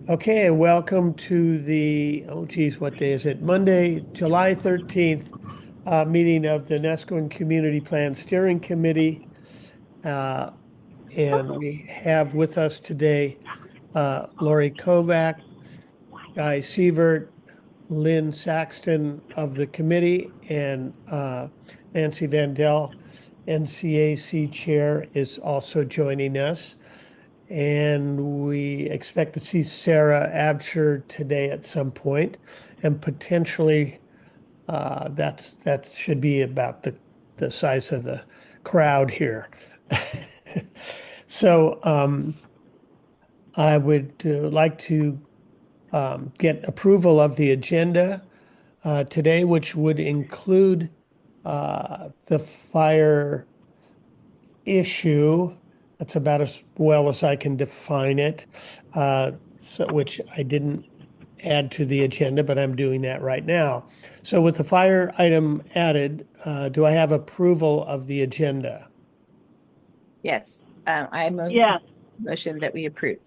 Okay, welcome to the, oh geez, what day is it? Monday, July 13th, meeting of the Nesco Community Plan Steering Committee. Uh, and we have with us today Lori Kovac, Guy Sievert, Lynn Saxton of the committee, and Nancy Vandell, NCAC Chair, is also joining us. And we expect to see Sarah Absher today at some point, and potentially that should be about the size of the crowd here. So I would like to get approval of the agenda today, which would include the fire issue. That's about as well as I can define it, which I didn't add to the agenda, but I'm doing that right now. So with the fire item added, do I have approval of the agenda? Yes, I Yes, motion that we approve.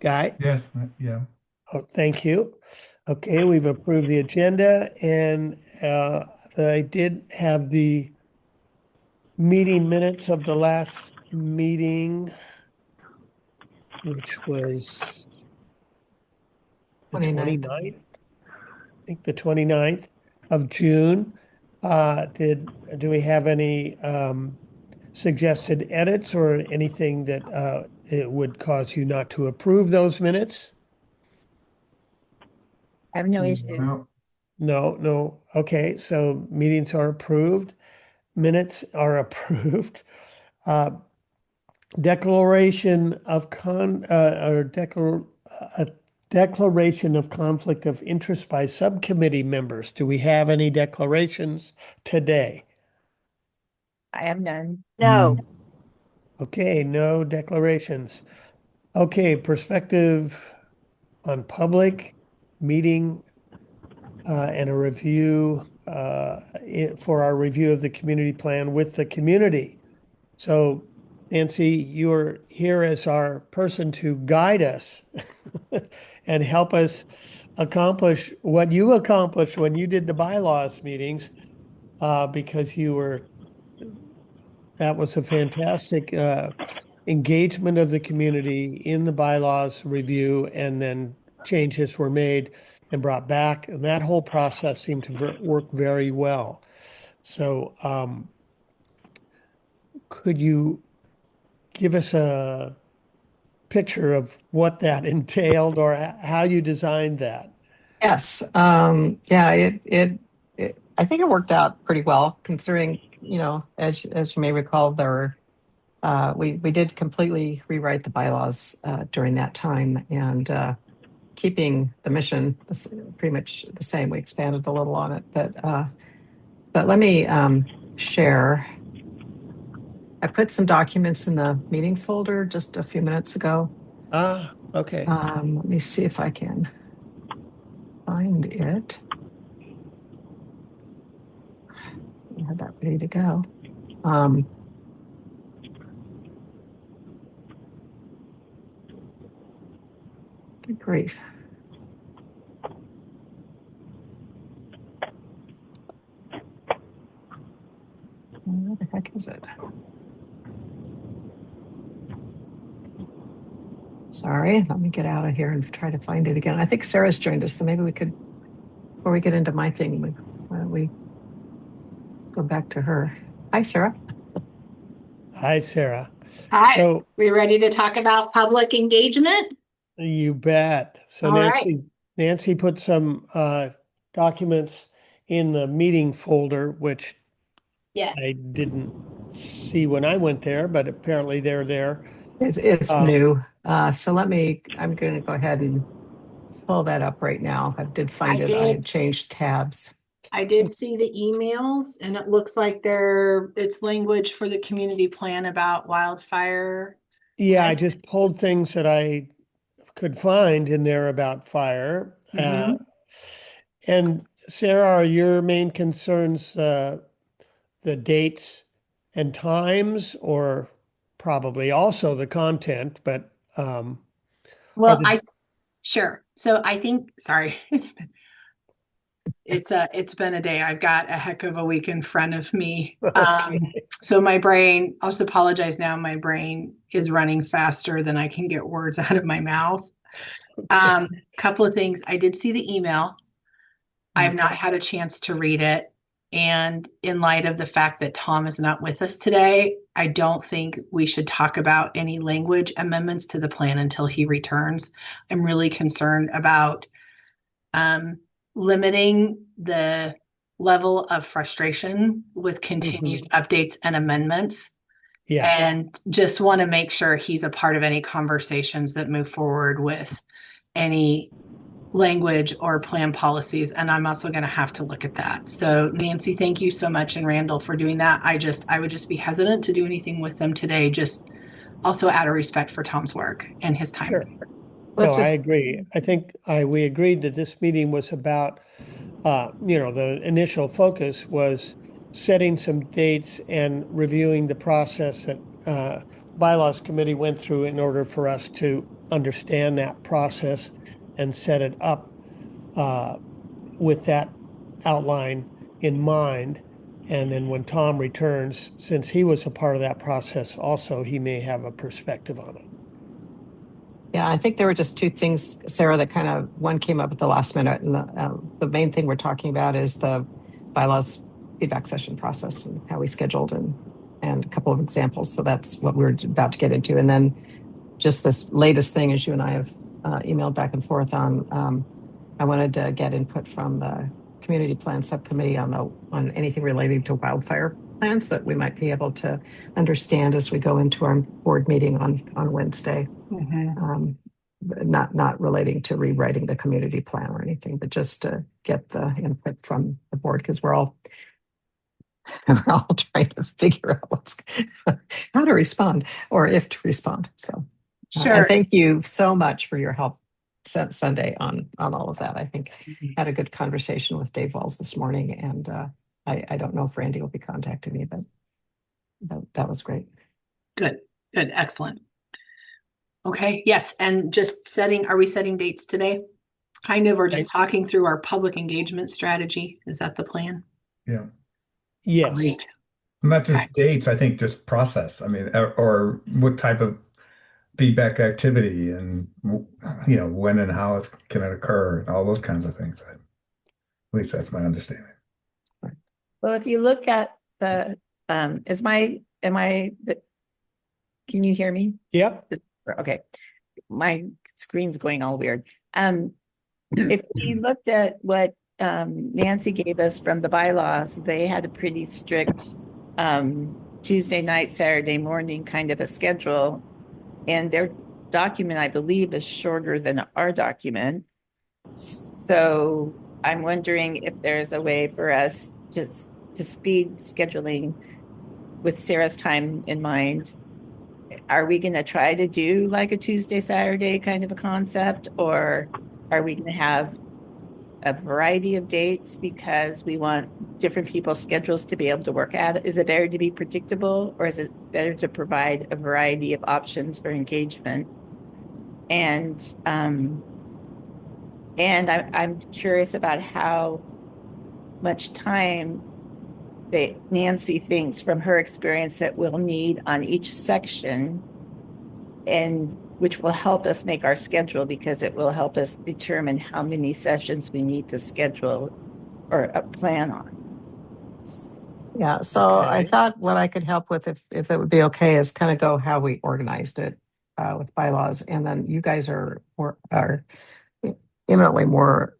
Guy? Yes, yeah. Oh, thank you. Okay, we've approved the agenda, and I did have the meeting minutes of the last meeting, which was the 29th. 29th. Think the 29th of June. Do we have any suggested edits or anything that it would cause you not to approve those minutes? I have no issues. No, No, no. Okay, so meetings are approved. Minutes are approved. Uh, declaration of a declaration of conflict of interest by subcommittee members. Do we have any declarations today? I have none. no, Okay, no declarations. Okay, perspective on public meeting and a review for our review of the community plan with the community. So, Nancy, you're here as our person to guide us and help us accomplish what you accomplished when you did the bylaws meetings, because that was a fantastic engagement of the community in the bylaws review, and then changes were made and brought back, and that whole process seemed to work very well. So, could you give us a picture of what that entailed or how you designed that? Yes. Yeah, I think it worked out pretty well considering, as you may recall, we did completely rewrite the bylaws during that time, and keeping the mission pretty much the same. We expanded a little on it, but let me share. I put some documents in the meeting folder just a few minutes ago. Ah, okay. Let me see if I can find it. I have that ready to go. Good grief. Where the heck is it? Sorry, let me get out of here and try to find it again. I think Sarah's joined us, so maybe we could, before we get into my thing, why don't we go back to her? Hi, Sarah. Hi, Sarah. Hi, So we ready to talk about public engagement? you bet. So All right. Nancy put some documents in the meeting folder, which Yes. I didn't see when I went there, but apparently they're there. It's new. So I'm going to go ahead and pull that up right now. I did find it. I had changed tabs. I did see the emails, and it looks like it's language for the community plan about wildfire. Yeah, I risk. just pulled things that I could find in there about fire. Mhm. And Sarah, are your main concerns the dates and times, or probably also the content, but Are Well, the, sure. So I think, sorry, it's been a day. I've got a heck of a week in front of me. okay. So my brain, I'll just apologize now. My brain is running faster than I can get words out of my mouth. Couple of things. I did see the email. I've not had a chance to read it. And in light of the fact that Tom is not with us today, I don't think we should talk about any language amendments to the plan until he returns. I'm really concerned about limiting the level of frustration with continued updates and amendments. Yeah, And just want to make sure he's a part of any conversations that move forward with any language or plan policies. And I'm also going to have to look at that. So Nancy, thank you so much, and Randall, for doing that. I would just be hesitant to do anything with them today, just also out of respect for Tom's work and his time. sure. Let's No, I just agree. I think we agreed that this meeting was about, the initial focus was setting some dates and reviewing the process that bylaws committee went through in order for us to understand that process and set it up with that outline in mind. And then when Tom returns, since he was a part of that process also, he may have a perspective on it. Yeah, I think there were just two things, Sarah, that kind of one came up at the last minute. And the main thing we're talking about is the bylaws feedback session process and how we scheduled and a couple of examples. So that's what we're about to get into. And then just this latest thing, as you and I have emailed back and forth on, I wanted to get input from the community plan subcommittee on anything relating to wildfire plans that we might be able to understand as we go into our board meeting on Wednesday. Not relating to rewriting the community plan or anything, but just to get the input from the board, because we're all trying to figure out how to respond or if to respond. So, Sure. and thank you so much for your help Sunday on all of that. I think had a good conversation with Dave Walls this morning, and I don't know if Randy will be contacting me, but that was great. Good, excellent. Okay, yes, and are we setting dates today? Kind of, or just talking through our public engagement strategy? Is that the plan? Yeah. Yes. Great. Not just dates, I think just process. I mean, or what type of feedback activity and, when and how can it occur and all those kinds of things. At least that's my understanding. Well, if you look at the, can you hear me? Yep. Okay. My screen's going all weird. If we looked at what Nancy gave us from the bylaws, they had a pretty strict Tuesday night, Saturday morning kind of a schedule. And their document, I believe, is shorter than our document. So I'm wondering if there's a way for us to speed scheduling with Sarah's time in mind. Are we going to try to do like a Tuesday, Saturday kind of a concept, or are we going to have a variety of dates because we want different people's schedules to be able to work at it? Is it better to be predictable, or is it better to provide a variety of options for engagement? And I'm curious about how much time Nancy thinks from her experience that we'll need on each section, and which will help us make our schedule, because it will help us determine how many sessions we need to schedule or plan on. Yeah, so Okay. I thought what I could help with, if it would be okay, is kind of go how we organized it with bylaws, and then you guys are eminently more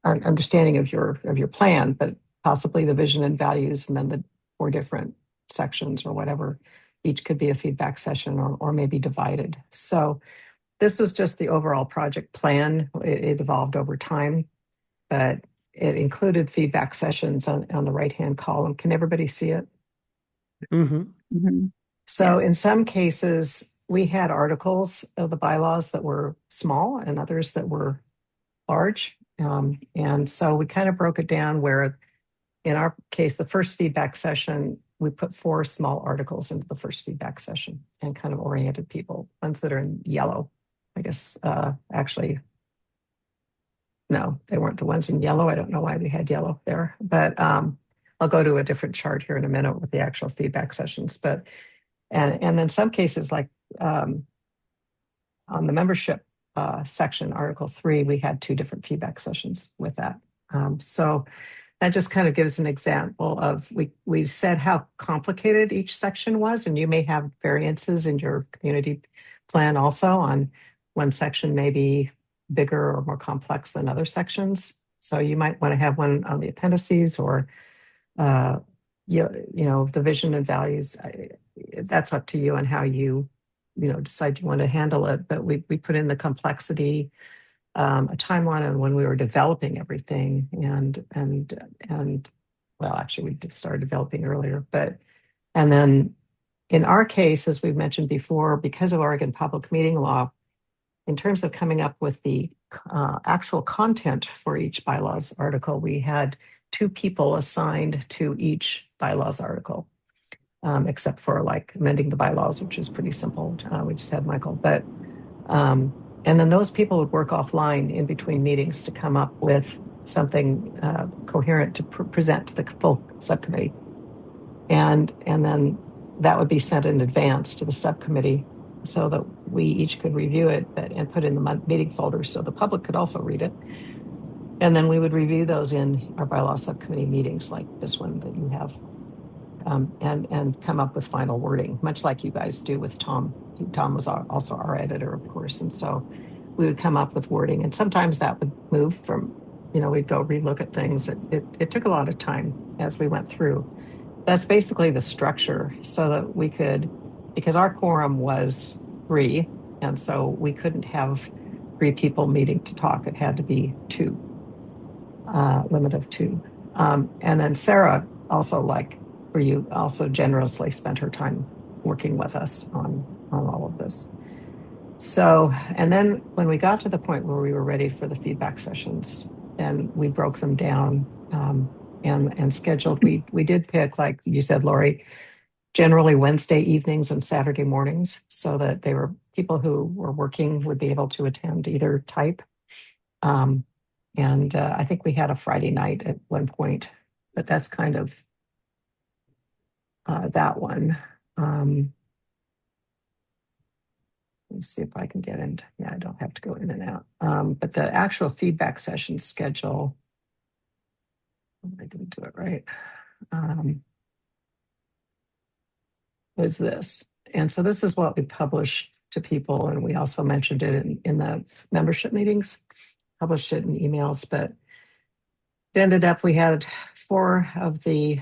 understanding of your plan, but possibly the vision and values, and then the 4 different sections or whatever. Each could be a feedback session or maybe divided. So this was just the overall project plan. It evolved over time, but it included feedback sessions on the right-hand column. Can everybody see it? So Yes. in some cases, we had articles of the bylaws that were small and others that were large. And so we kind of broke it down where, in our case, the first feedback session we put 4 small articles into the first feedback session and kind of oriented people. Ones that are in yellow, I guess, actually, no, they weren't the ones in yellow. I don't know why we had yellow there, but I'll go to a different chart here in a minute with the actual feedback sessions. But and then some cases, like on the membership section, Article 3, we had 2 different feedback sessions with that. So that just kind of gives an example of, we said how complicated each section was, and you may have variances in your community plan also on one section may be bigger or more complex than other sections. So you might want to have one on the appendices or, the vision and values. That's up to you on how you decide you want to handle it. But we put in the complexity, a timeline on when we were developing everything, and well, actually, we started developing earlier. And then in our case, as we've mentioned before, because of Oregon public meeting law, in terms of coming up with the actual content for each bylaws article, we had 2 people assigned to each bylaws article, except for like amending the bylaws, which is pretty simple. We just had Michael, but and then those people would work offline in between meetings to come up with something coherent to present to the full subcommittee, and then that would be sent in advance to the subcommittee so that we each could review it and put in the meeting folder so the public could also read it. And then we would review those in our bylaw subcommittee meetings like this one that you have, and come up with final wording, much like you guys do with Tom. Tom was also our editor, of course. And so we would come up with wording, and sometimes that would move from, we'd go relook at things. It took a lot of time as we went through. That's basically the structure, so that we could, because our quorum was 3, and so we couldn't have 3 people meeting to talk. It had to be 2, limit of 2. And then Sarah also, like for you, also generously spent her time working with us on all of this. So, and then when we got to the point where we were ready for the feedback sessions, then we broke them down and scheduled. We did pick, like you said, Lori, generally Wednesday evenings and Saturday mornings, so that they were people who were working would be able to attend either type. And I think we had a Friday night at one point, but that's kind of that one. Let's see if I can get in. Yeah, I don't have to go in and out. But the actual feedback session schedule, I didn't do it right, was this. And so this is what we published to people. And we also mentioned it in the membership meetings, published it in emails, but it ended up, we had 4 of the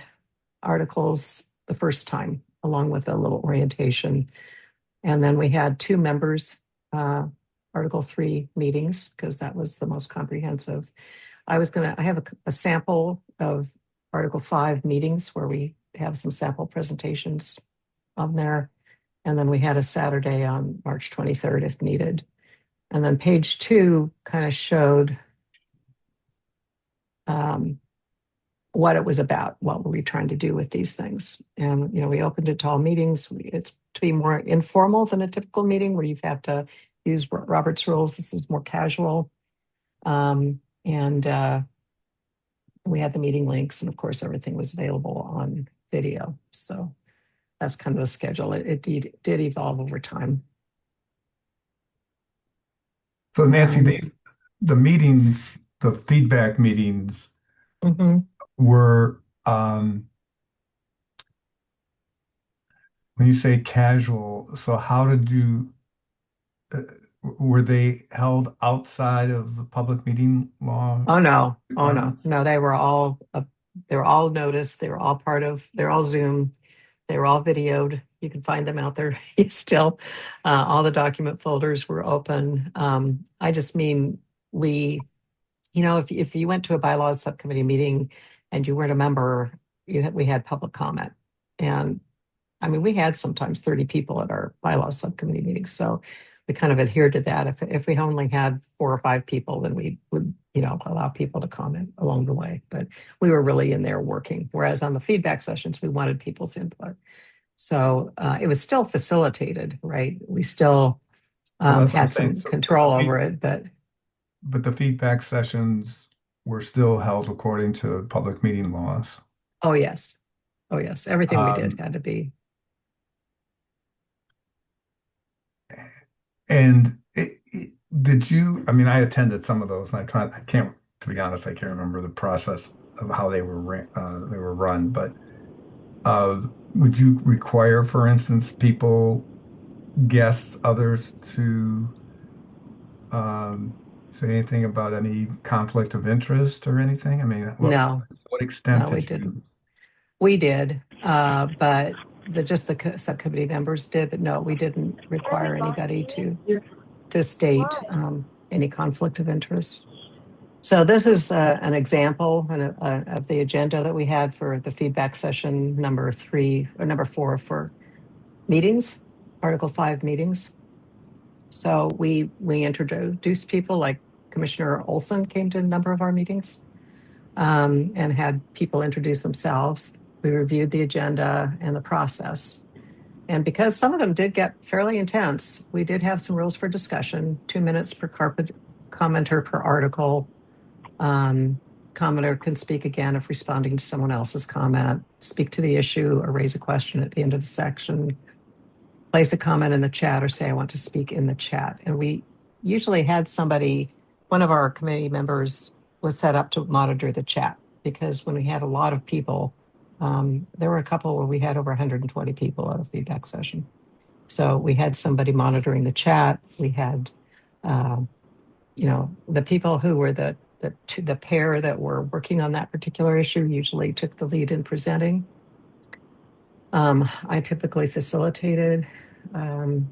articles the first time, along with a little orientation. And then we had 2 members, Article 3 meetings, because that was the most comprehensive. I have a sample of Article 5 meetings where we have some sample presentations on there. And then we had a Saturday on March 23rd if needed. And then page 2 kind of showed what it was about, what were we trying to do with these things. And, we opened it to all meetings. It's to be more informal than a typical meeting where you've had to use Robert's rules. This is more casual. And we had the meeting links, and of course, everything was available on video. So that's kind of the schedule. It did evolve over time. So Nancy, the meetings, the feedback meetings were, when you say casual, so how did you, were they held outside of the public meeting law? Oh no, they were all noticed. They're all Zoom. They were all videoed. You can find them out there still. All the document folders were open. I just mean, if you went to a bylaws subcommittee meeting and you weren't a member, we had public comment. And I mean, we had sometimes 30 people at our bylaws subcommittee meetings. So we kind of adhered to that. If we only had 4 or 5 people, then we would, allow people to comment along the way. But we were really in there working. Whereas on the feedback sessions, we wanted people's input. So it was still facilitated, right? We still Well, that's what I'm had saying. some So, control over it, but the feedback sessions were still held according to public meeting laws. oh yes, everything we did Um, had to be. and did you, I mean, I attended some of those and I can't, to be honest, I can't remember the process of how they were run, but would you require, for instance, guests, others to say anything about any conflict of interest or anything? I mean, No, what extent we did didn't. you? We did, but the subcommittee members did, but no, we didn't require anybody to state any conflict of interest. So this is an example of the agenda that we had for the feedback session number 3 or number 4 for meetings, Article 5 meetings. So we introduced people like Commissioner Olson came to a number of our meetings and had people introduce themselves. We reviewed the agenda and the process. And because some of them did get fairly intense, we did have some rules for discussion, 2 minutes per commenter per article. Commenter can speak again if responding to someone else's comment, speak to the issue or raise a question at the end of the section, place a comment in the chat or say, I want to speak in the chat. And we usually had one of our committee members was set up to monitor the chat because when we had a lot of people, there were a couple where we had over 120 people at a feedback session. So we had somebody monitoring the chat. We had, the people who were the pair that were working on that particular issue usually took the lead in presenting. I typically facilitated. And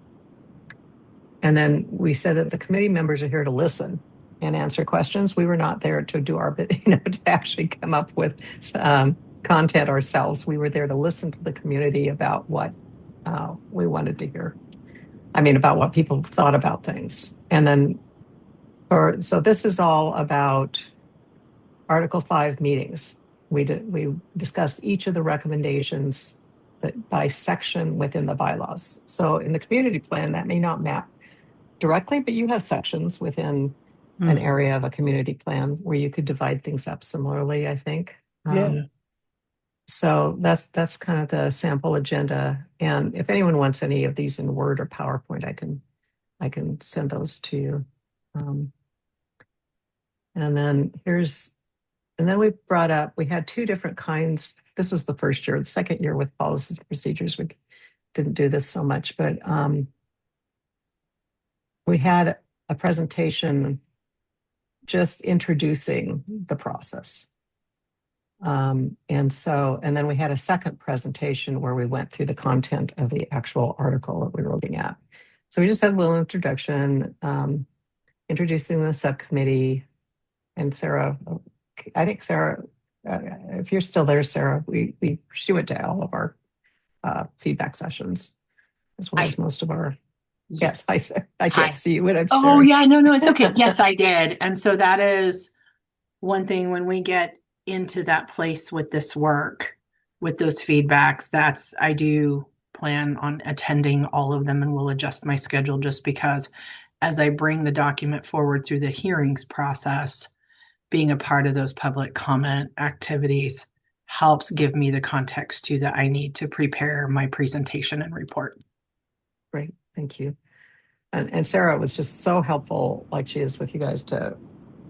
then we said that the committee members are here to listen and answer questions. We were not there to do our bit, to actually come up with content ourselves. We were there to listen to the community about what we wanted to hear. I mean, about what people thought about things. And then, so this is all about Article 5 meetings. We discussed each of the recommendations by section within the bylaws. So in the community plan, that may not map directly, but you have sections within an area of a community plan where you could divide things up similarly, I think. Yeah. So that's kind of the sample agenda. And if anyone wants any of these in Word or PowerPoint, I can send those to you. And then we brought up, we had 2 different kinds. This was the first year. The second year with policies and procedures, we didn't do this so much, but we had a presentation just introducing the process. And then we had a second presentation where we went through the content of the actual article that we were looking at. So we just had a little introduction, introducing the subcommittee. And Sarah, I think Sarah, if you're still there, Sarah, she went to all of our feedback sessions, as well as most of our. Yes, I can't see you when I'm Oh, staring. yeah, no, it's okay. Yes, I did. And so that is one thing when we get into that place with this work, with those feedbacks, I do plan on attending all of them and will adjust my schedule just because as I bring the document forward through the hearings process, being a part of those public comment activities helps give me the context too that I need to prepare my presentation and report. Great, thank you. And Sarah was just so helpful, like she is with you guys,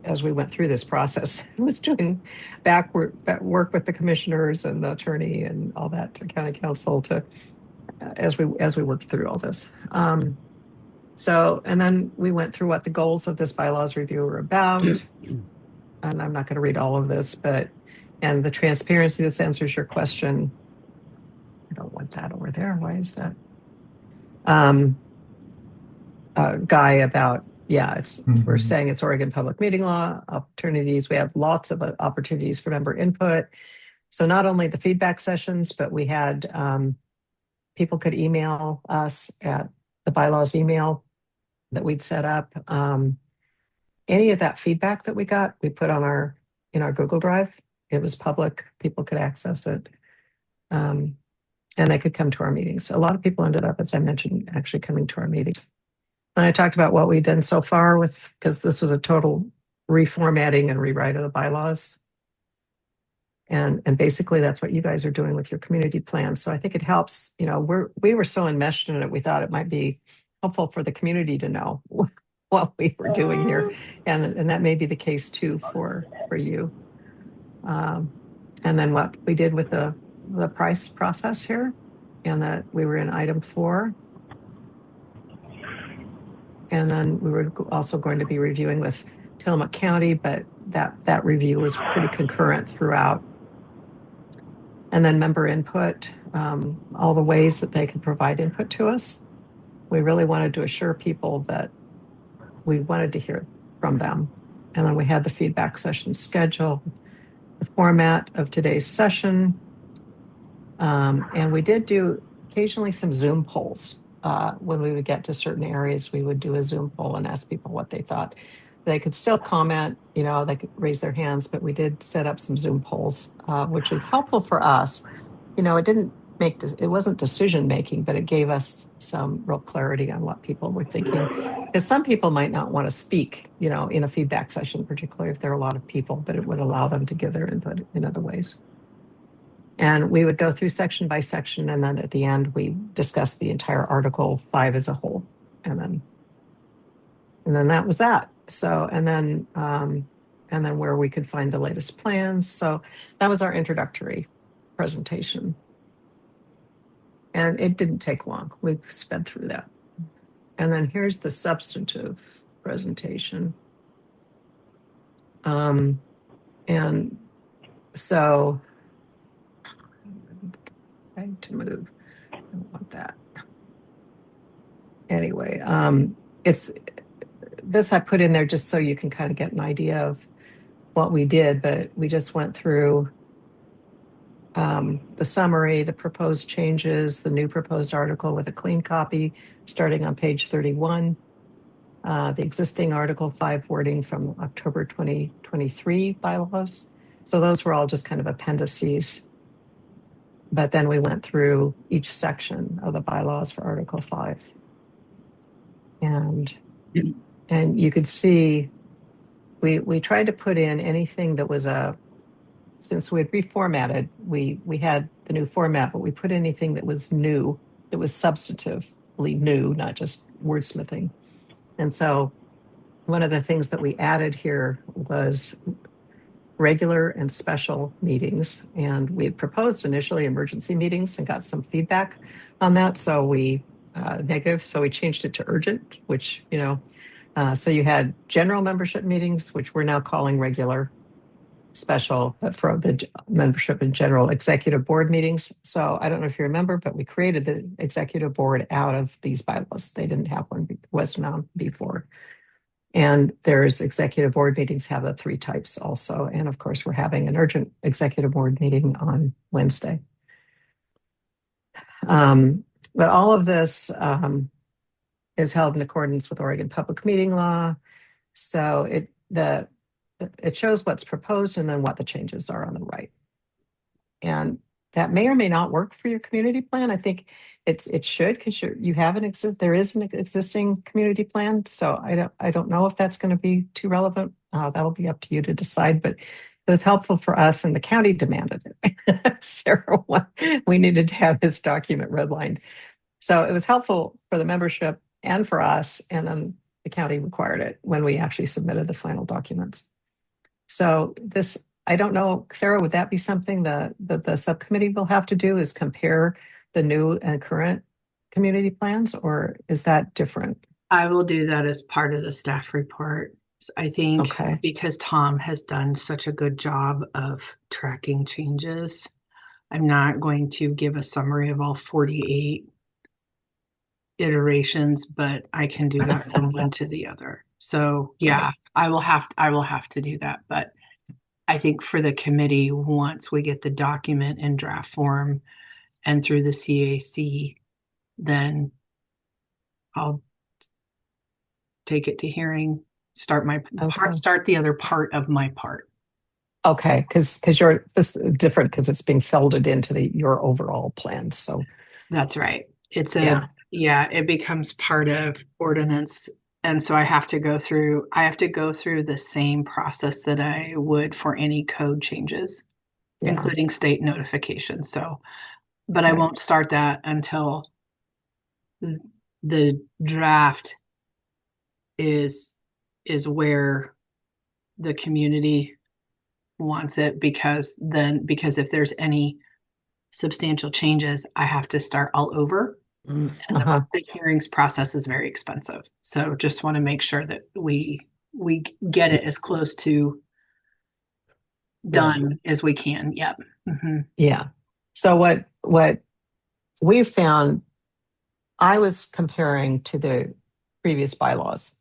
as we went through this process. I was doing back work with the commissioners and the attorney and all that to county council as we worked through all this. So, and then we went through what the goals of this bylaws review were about. And I'm not going to read all of this, and the transparency, this answers your question. I don't want that over there. Why is that? Guy about, we're saying it's Oregon public meeting law, opportunities. We have lots of opportunities for member input. So not only the feedback sessions, but we had people could email us at the bylaws email that we'd set up. Any of that feedback that we got, we put on in our Google Drive. It was public, people could access it. And they could come to our meetings. A lot of people ended up, as I mentioned, actually coming to our meetings. And I talked about what we've done so far because this was a total reformatting and rewrite of the bylaws. And basically that's what you guys are doing with your community plan. So I think it helps, we were so enmeshed in it, we thought it might be helpful for the community to know what we were doing here. And that may be the case too for you. And then what we did with the price process here, and that we were in item 4. And then we were also going to be reviewing with Tillamook County, but that review was pretty concurrent throughout. And then member input, all the ways that they could provide input to us. We really wanted to assure people that we wanted to hear from them. And then we had the feedback session schedule, the format of today's session. And we did do occasionally some Zoom polls. When we would get to certain areas, we would do a Zoom poll and ask people what they thought. They could still comment, they could raise their hands, but we did set up some Zoom polls, which was helpful for us. It wasn't decision making, but it gave us some real clarity on what people were thinking. Because some people might not want to speak, in a feedback session, particularly if there are a lot of people, but it would allow them to give their input in other ways. And we would go through section by section, and then at the end, we discussed the entire Article 5 as a whole. And then that was that. So, and then where we could find the latest plans. So that was our introductory presentation. And it didn't take long. We sped through that. And then here's the substantive presentation. And so, trying to move. I don't want that. Anyway, this I put in there just so you can kind of get an idea of what we did, but we just went through the summary, the proposed changes, the new proposed article with a clean copy starting on page 31, the existing Article 5 wording from October 2023 bylaws. So those were all just kind of appendices. But then we went through each section of the bylaws for Article 5. And you could see we tried to put in anything that was since we had reformatted, we had the new format, but we put anything that was new, that was substantively new, not just wordsmithing. And so one of the things that we added here was regular and special meetings. And we had proposed initially emergency meetings and got some feedback on that. So we negative. So we changed it to urgent, which, so you had general membership meetings, which we're now calling regular, special, but for the membership in general, executive board meetings. So I don't know if you remember, but we created the executive board out of these bylaws. They didn't have one, was not before. And there's executive board meetings have the 3 types also. And of course, we're having an urgent executive board meeting on Wednesday. But all of this is held in accordance with Oregon public meeting law. So it shows what's proposed and then what the changes are on the right. And that may or may not work for your community plan. I think it should, because you have there is an existing community plan. So I don't know if that's going to be too relevant. That'll be up to you to decide. But it was helpful for us, and the county demanded it. Sarah, we needed to have this document redlined. So it was helpful for the membership and for us, and then the county required it when we actually submitted the final documents. So this, I don't know, Sarah, would that be something that the subcommittee will have to do, is compare the new and current community plans, or is that different? I will do that as part of the staff report. I think because Tom has done such a good job of tracking changes, I'm not going to give a summary of all 48 iterations, but I can do that from one to the other. So yeah, I will have to do that. But I think for the committee, once we get the document in draft form and through the CAC, then take it to hearing, start my part, Okay. start the other part of my part. Okay, because you're this is different because it's being folded into your overall plan. So That's right. It's yeah. it becomes part of ordinance. And so I have to go through the same process that I would for any code changes, Yeah. including state notification. So, but I Right. won't start that until the draft is where the community wants it, because if there's any substantial changes, I have to start all over. And Uh-huh. the hearings process is very expensive. So just want to make sure that we get it as close to done as we can. Yep. Mm-hmm. Yeah. So what we found, I was comparing to the previous bylaws,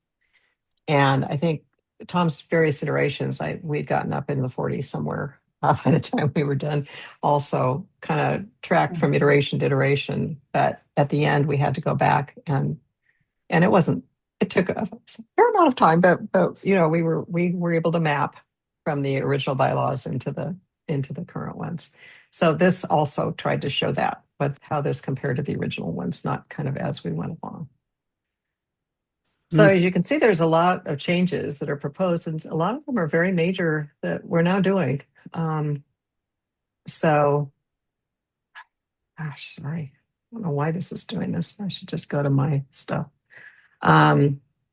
and I think Tom's various iterations, we'd gotten up in the 40s somewhere by the time we were done. Also, kind of tracked from iteration to iteration, but at the end we had to go back and it wasn't. It took a fair amount of time, but we were able to map from the original bylaws into the current ones. So this also tried to show that, with how this compared to the original ones, not kind of as we went along. So as you can see, there's a lot of changes that are proposed, and a lot of them are very major that we're now doing. So, gosh, sorry, I don't know why this is doing this. I should just go to my stuff.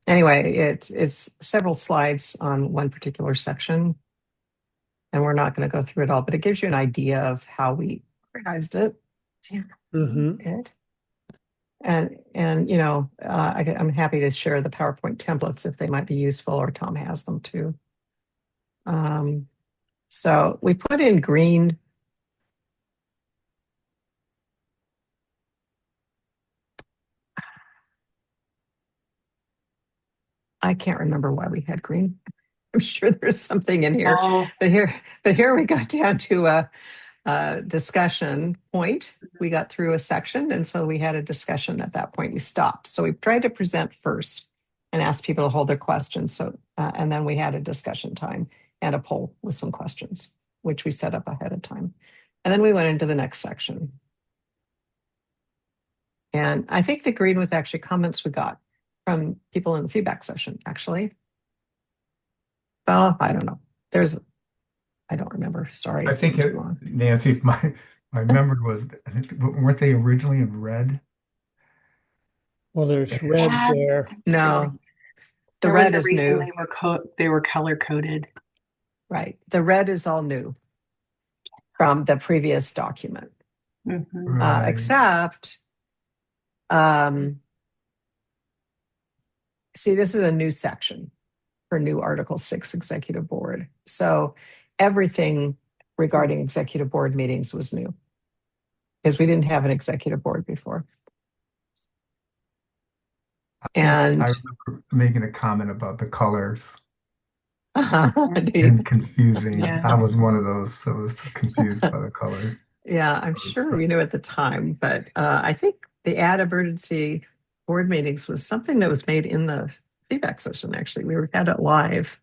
Anyway, it's several slides on one particular section, and we're not going to go through it all, but it gives you an idea of how we organized it. It. And I'm happy to share the PowerPoint templates if they might be useful, or Tom has them too. So we put in green. I can't remember why we had green. I'm sure there's something in here, but here we got down to a discussion point. We got through a section, and so we had a discussion. At that point, we stopped. So we tried to present first and ask people to hold their questions. So and then we had a discussion time and a poll with some questions, which we set up ahead of time. And then we went into the next section. And I think the green was actually comments we got from people in the feedback session, actually. Well, I don't know. I don't remember. Sorry. I think Nancy, my memory was, I think, weren't they originally in red? Well, there's red there. No, the There red was a is reason new. they were color coded. Right. The red is all new from the previous document. Mm-hmm. Right. Except, see, this is a new section for new Article 6 Executive Board. So everything regarding executive board meetings was new, because we didn't have an executive board before. And I remember making a comment about the colors and and confusing. Yeah. I was one of those that was confused by the color. yeah, I'm sure we knew at the time, but I think the ad emergency board meetings was something that was made in the feedback session. Actually, we had it live,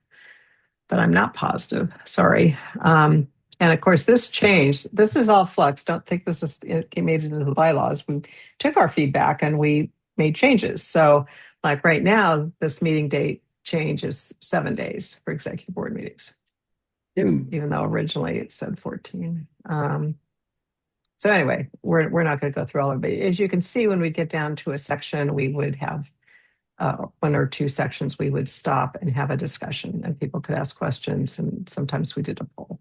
but I'm not positive. Sorry. And of course, this changed. This is all flux. Don't think it made it into the bylaws. We took our feedback and we made changes. So, like right now, this meeting date change is 7 days for executive board meetings, even though originally it said 14. So anyway, we're not going to go through all of it. As you can see, when we get down to a section, we would have one or two sections. We would stop and have a discussion, and people could ask questions. And sometimes we did a poll.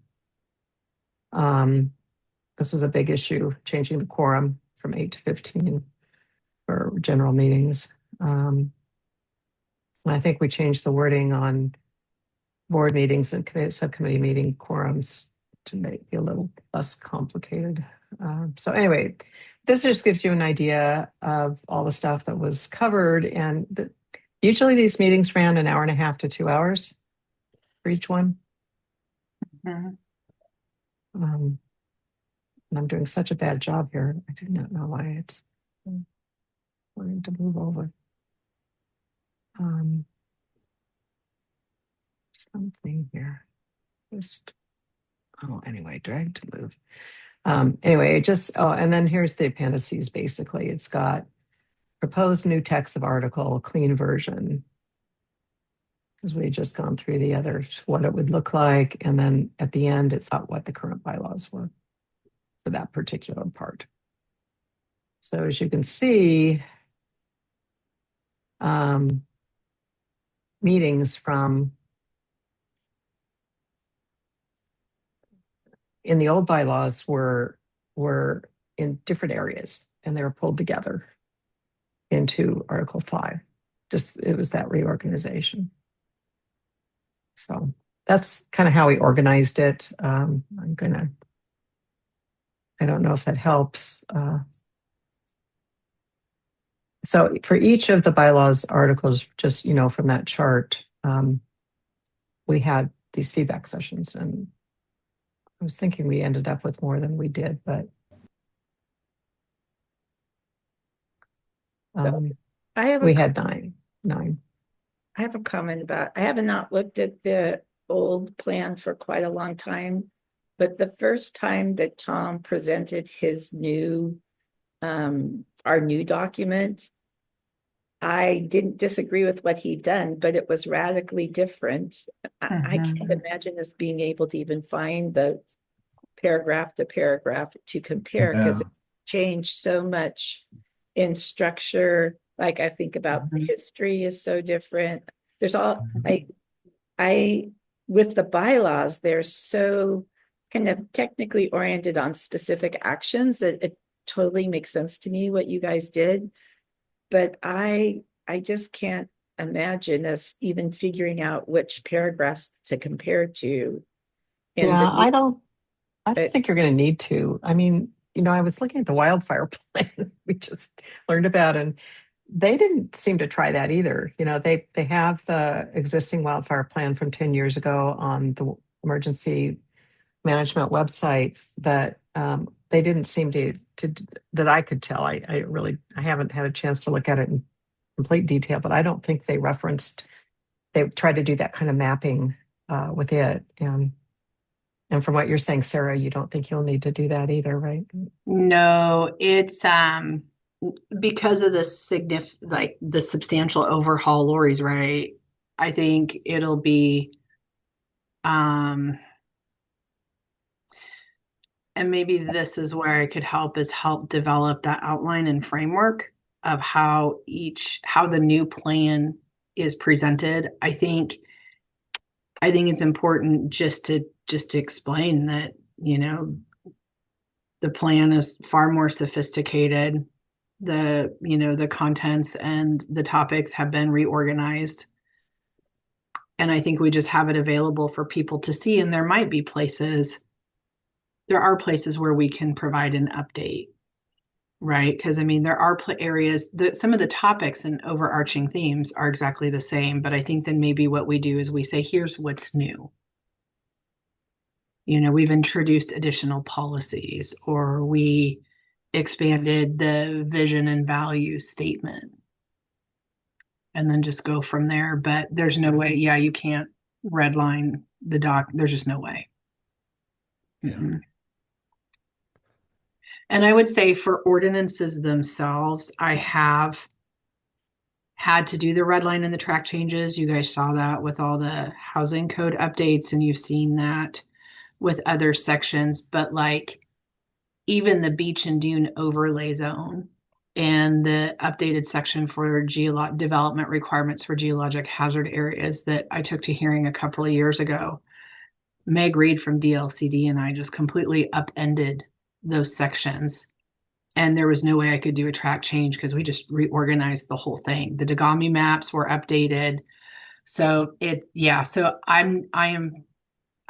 This was a big issue, changing the quorum from 8 to 15 for general meetings. I think we changed the wording on board meetings and subcommittee meeting quorums to make it a little less complicated. So anyway, this just gives you an idea of all the stuff that was covered. And usually these meetings ran an hour and a half to 2 hours for each one. Mm-hmm. And I'm doing such a bad job here. I do not know why it's wanting to move over. something here. Just, oh, anyway, drag to move. Anyway, and then here's the appendices, basically. It's got proposed new text of article, clean version, because we had just gone through the others, what it would look like. And then at the end, it's not what the current bylaws were for that particular part. So as you can see, meetings from in the old bylaws were in different areas, and they were pulled together into Article 5. It was that reorganization. So that's kind of how we organized it. I don't know if that helps. So for each of the bylaws articles, just, from that chart, we had these feedback sessions, and I was thinking we ended up with more than we did, but we had nine. I have a comment about, I have not looked at the old plan for quite a long time, but the first time that Tom presented his our new document, I didn't disagree with what he'd done, but it was radically different. I can't imagine us being able to even find the paragraph to paragraph to compare, because it's changed so much in structure. Like, I think about the history is so different. There's all, I with the bylaws, they're so kind of technically oriented on specific actions that it totally makes sense to me what you guys did. But I just can't imagine us even figuring out which paragraphs to compare to. I don't think you're going to need to. I mean, I was looking at the wildfire plan we just learned about, and they didn't seem to try that either. They have the existing wildfire plan from 10 years ago on the emergency management website, but they didn't seem to that I could tell. I haven't had a chance to look at it in complete detail, but I don't think they tried to do that kind of mapping with it. And from what you're saying, Sarah, you don't think you'll need to do that either, right? No, it's because of the substantial overhaul, Lori's right. I think it'll be and maybe this is where I could help develop that outline and framework of how the new plan is presented. I think it's important just to explain that, the plan is far more sophisticated. The contents and the topics have been reorganized. And I think we just have it available for people to see. And there are places where we can provide an update, right? Because there are areas that some of the topics and overarching themes are exactly the same. But I think then maybe what we do is we say, here's what's new. We've introduced additional policies, or we expanded the vision and value statement, and then just go from there. But there's no way, you can't redline the doc. There's just no way. Yeah. And I would say for ordinances themselves, I have had to do the red line and the track changes. You guys saw that with all the housing code updates, and you've seen that with other sections. But like even the beach and dune overlay zone and the updated section for development requirements for geologic hazard areas that I took to hearing a couple of years ago, Meg Reed from DLCD and I just completely upended those sections. And there was no way I could do a track change because we just reorganized the whole thing. The Dagami maps were updated. So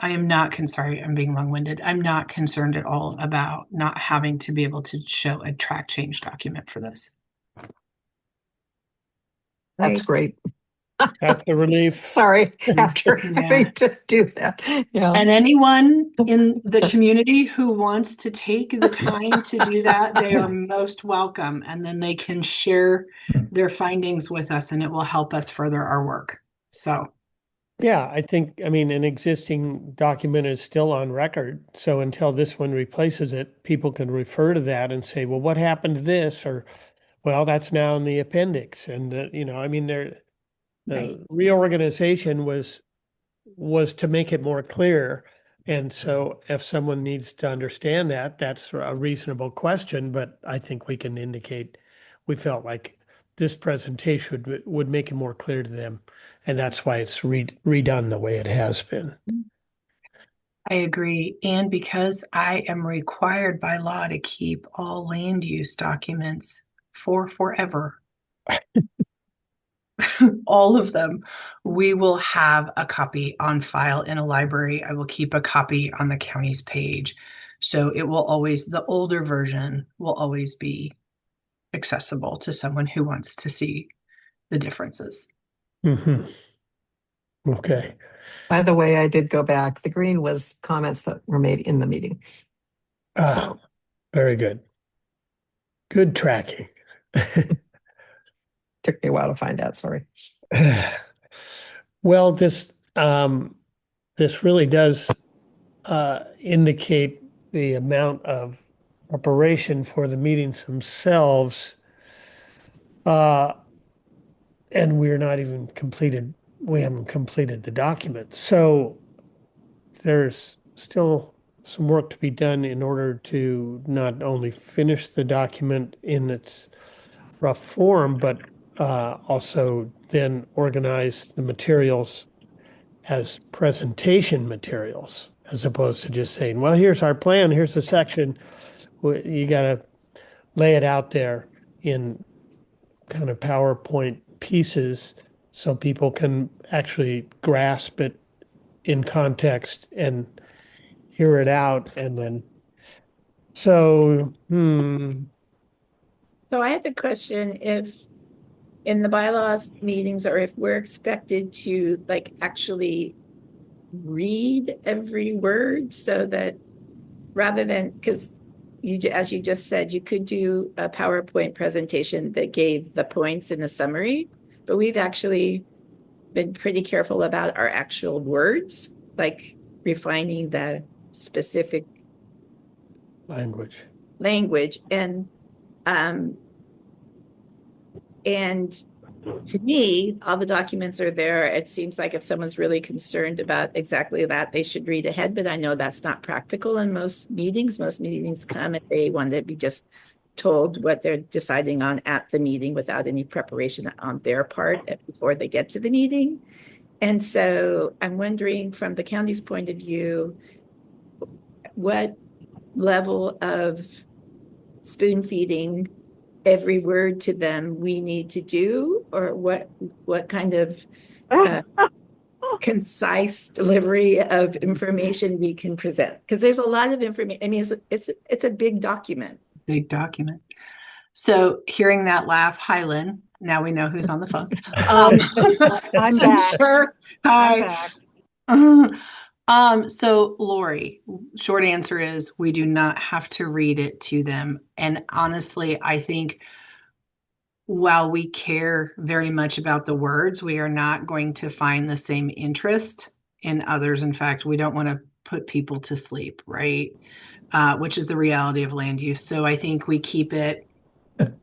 I am not concerned. I'm being long-winded. I'm not concerned at all about not having to be able to show a track change document for this. That's great. That's a relief. Sorry, after having to do that. Yeah. And anyone in the community who wants to take the time to do that, they are most welcome. And then they can share their findings with us, and it will help us further our work. So Yeah, I mean, an existing document is still on record. So until this one replaces it, people can refer to that and say, well, what happened to this? Or, well, that's now in the appendix. And, I mean, Right. the reorganization was to make it more clear. And so if someone needs to understand that, that's a reasonable question, but I think we can indicate we felt like this presentation would make it more clear to them. And that's why it's redone the way it has been. I agree. And because I am required by law to keep all land use documents for forever, all of them, we will have a copy on file in a library. I will keep a copy on the county's page. So it will always, the older version will always be accessible to someone who wants to see the differences. Mhm. Okay. By the way, I did go back. The green was comments that were made in the meeting. Ah, So very good. Good tracking. took me a while to find out. Sorry. Well, this really does indicate the amount of preparation for the meetings themselves. Uh, and we're not even completed, we haven't completed the document. So there's still some work to be done in order to not only finish the document in its rough form, but also then organize the materials as presentation materials, as opposed to just saying, well, here's our plan, here's the section. You got to lay it out there in kind of PowerPoint pieces so people can actually grasp it in context and hear it out. And then, so, So I have a question, if in the bylaws meetings, or if we're expected to like actually read every word, so that rather than, because as you just said, you could do a PowerPoint presentation that gave the points in a summary, but we've actually been pretty careful about our actual words, like refining the specific language. language. Um and to me, all the documents are there. It seems like if someone's really concerned about exactly that, they should read ahead. But I know that's not practical in most meetings. Most meetings come and they want to be just told what they're deciding on at the meeting without any preparation on their part before they get to the meeting. And so I'm wondering, from the county's point of view, what level of spoon feeding every word to them we need to do, or what kind of concise delivery of information we can present, because there's a lot of information. I mean, it's a big document. Big document. So hearing that laugh, hi Lynn. Now we know who's on the phone. I'm back. Sure. I'm Hi. back. So Lori, short answer is we do not have to read it to them. And honestly, I think while we care very much about the words, we are not going to find the same interest in others. In fact, we don't want to put people to sleep, right? Which is the reality of land use. So I think we keep it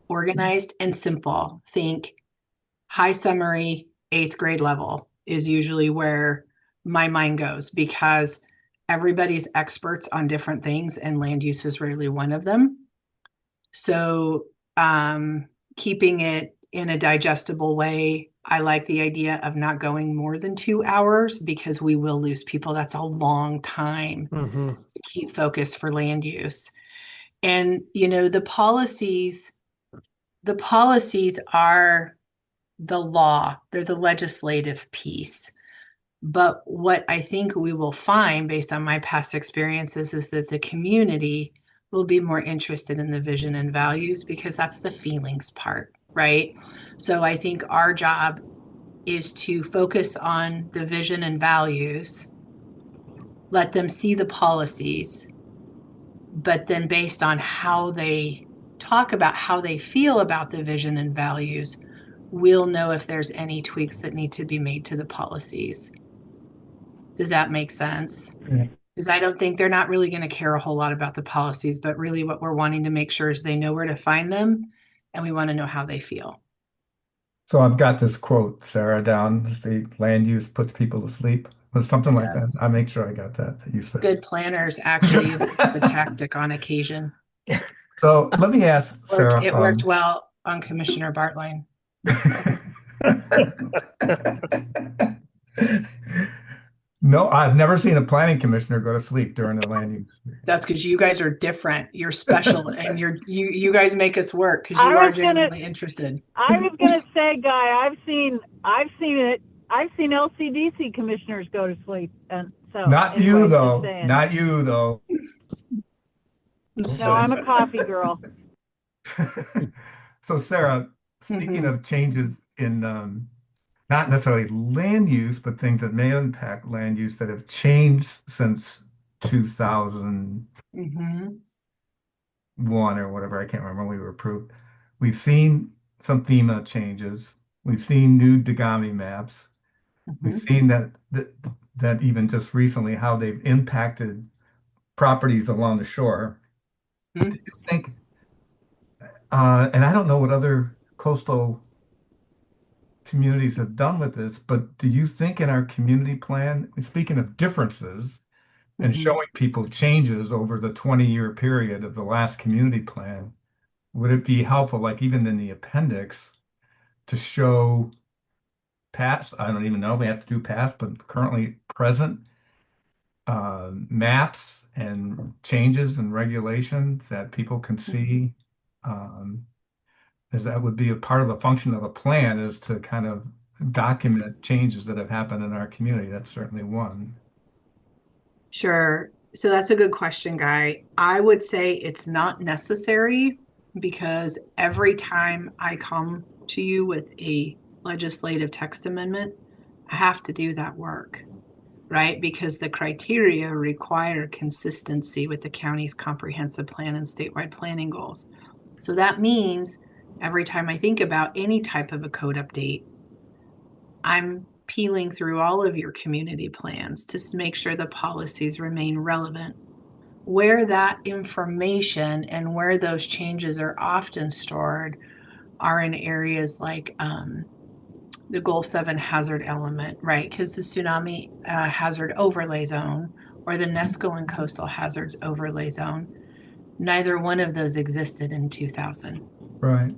organized and simple. Think high summary, 8th grade level is usually where my mind goes, because everybody's experts on different things and land use is rarely one of them. So keeping it in a digestible way. I like the idea of not going more than 2 hours, because we will lose people. That's a long time to keep focus for land use. And, the policies are the law, they're the legislative piece. But what I think we will find, based on my past experiences, is that the community will be more interested in the vision and values, because that's the feelings part, right? So I think our job is to focus on the vision and values, let them see the policies, but then based on how they talk about how they feel about the vision and values, we'll know if there's any tweaks that need to be made to the policies. Does that make sense? Yeah. Because I don't think they're not really going to care a whole lot about the policies, but really what we're wanting to make sure is they know where to find them and we want to know how they feel. So I've got this quote, Sarah, down. The land use puts people to sleep. Was something It like that. does. I make sure I got that you said. Good planners actually use it as a tactic on occasion. So let me ask Sarah. It worked well on Commissioner Bartline. No, I've never seen a planning commissioner go to sleep during the land use. That's because you guys are different. You're special, and you guys make us work because I you are was gonna- genuinely interested. I was gonna say, Guy, I've seen it. I've seen LCDC commissioners go to sleep, and so Not anyway, you just though. saying. Not you though. No, I'm a coffee girl. So Sarah, speaking of changes in not necessarily land use, but things that may impact land use that have changed since 2001 or whatever, I can't remember when we were approved. We've seen some FEMA changes. We've seen new Dagami maps. We've seen that even just recently how they've impacted properties along the shore. Do you think, and I don't know what other coastal communities have done with this, but do you think in our community plan, speaking of differences and showing people changes over the 20-year period of the last community plan, would it be helpful, like even in the appendix, to show past, I don't even know if we have to do past, but currently present maps and changes and regulation that people can see? As that would be a part of the function of a plan, is to kind of document changes that have happened in our community. That's certainly one. Sure. So that's a good question, Guy. I would say it's not necessary because every time I come to you with a legislative text amendment, I have to do that work, right? Because the criteria require consistency with the county's comprehensive plan and statewide planning goals. So that means every time I think about any type of a code update, I'm peeling through all of your community plans to make sure the policies remain relevant. Where that information and where those changes are often stored are in areas like the Goal 7 hazard element, right? Because the tsunami hazard overlay zone or the NESCO and coastal hazards overlay zone, neither one of those existed in 2000. Right.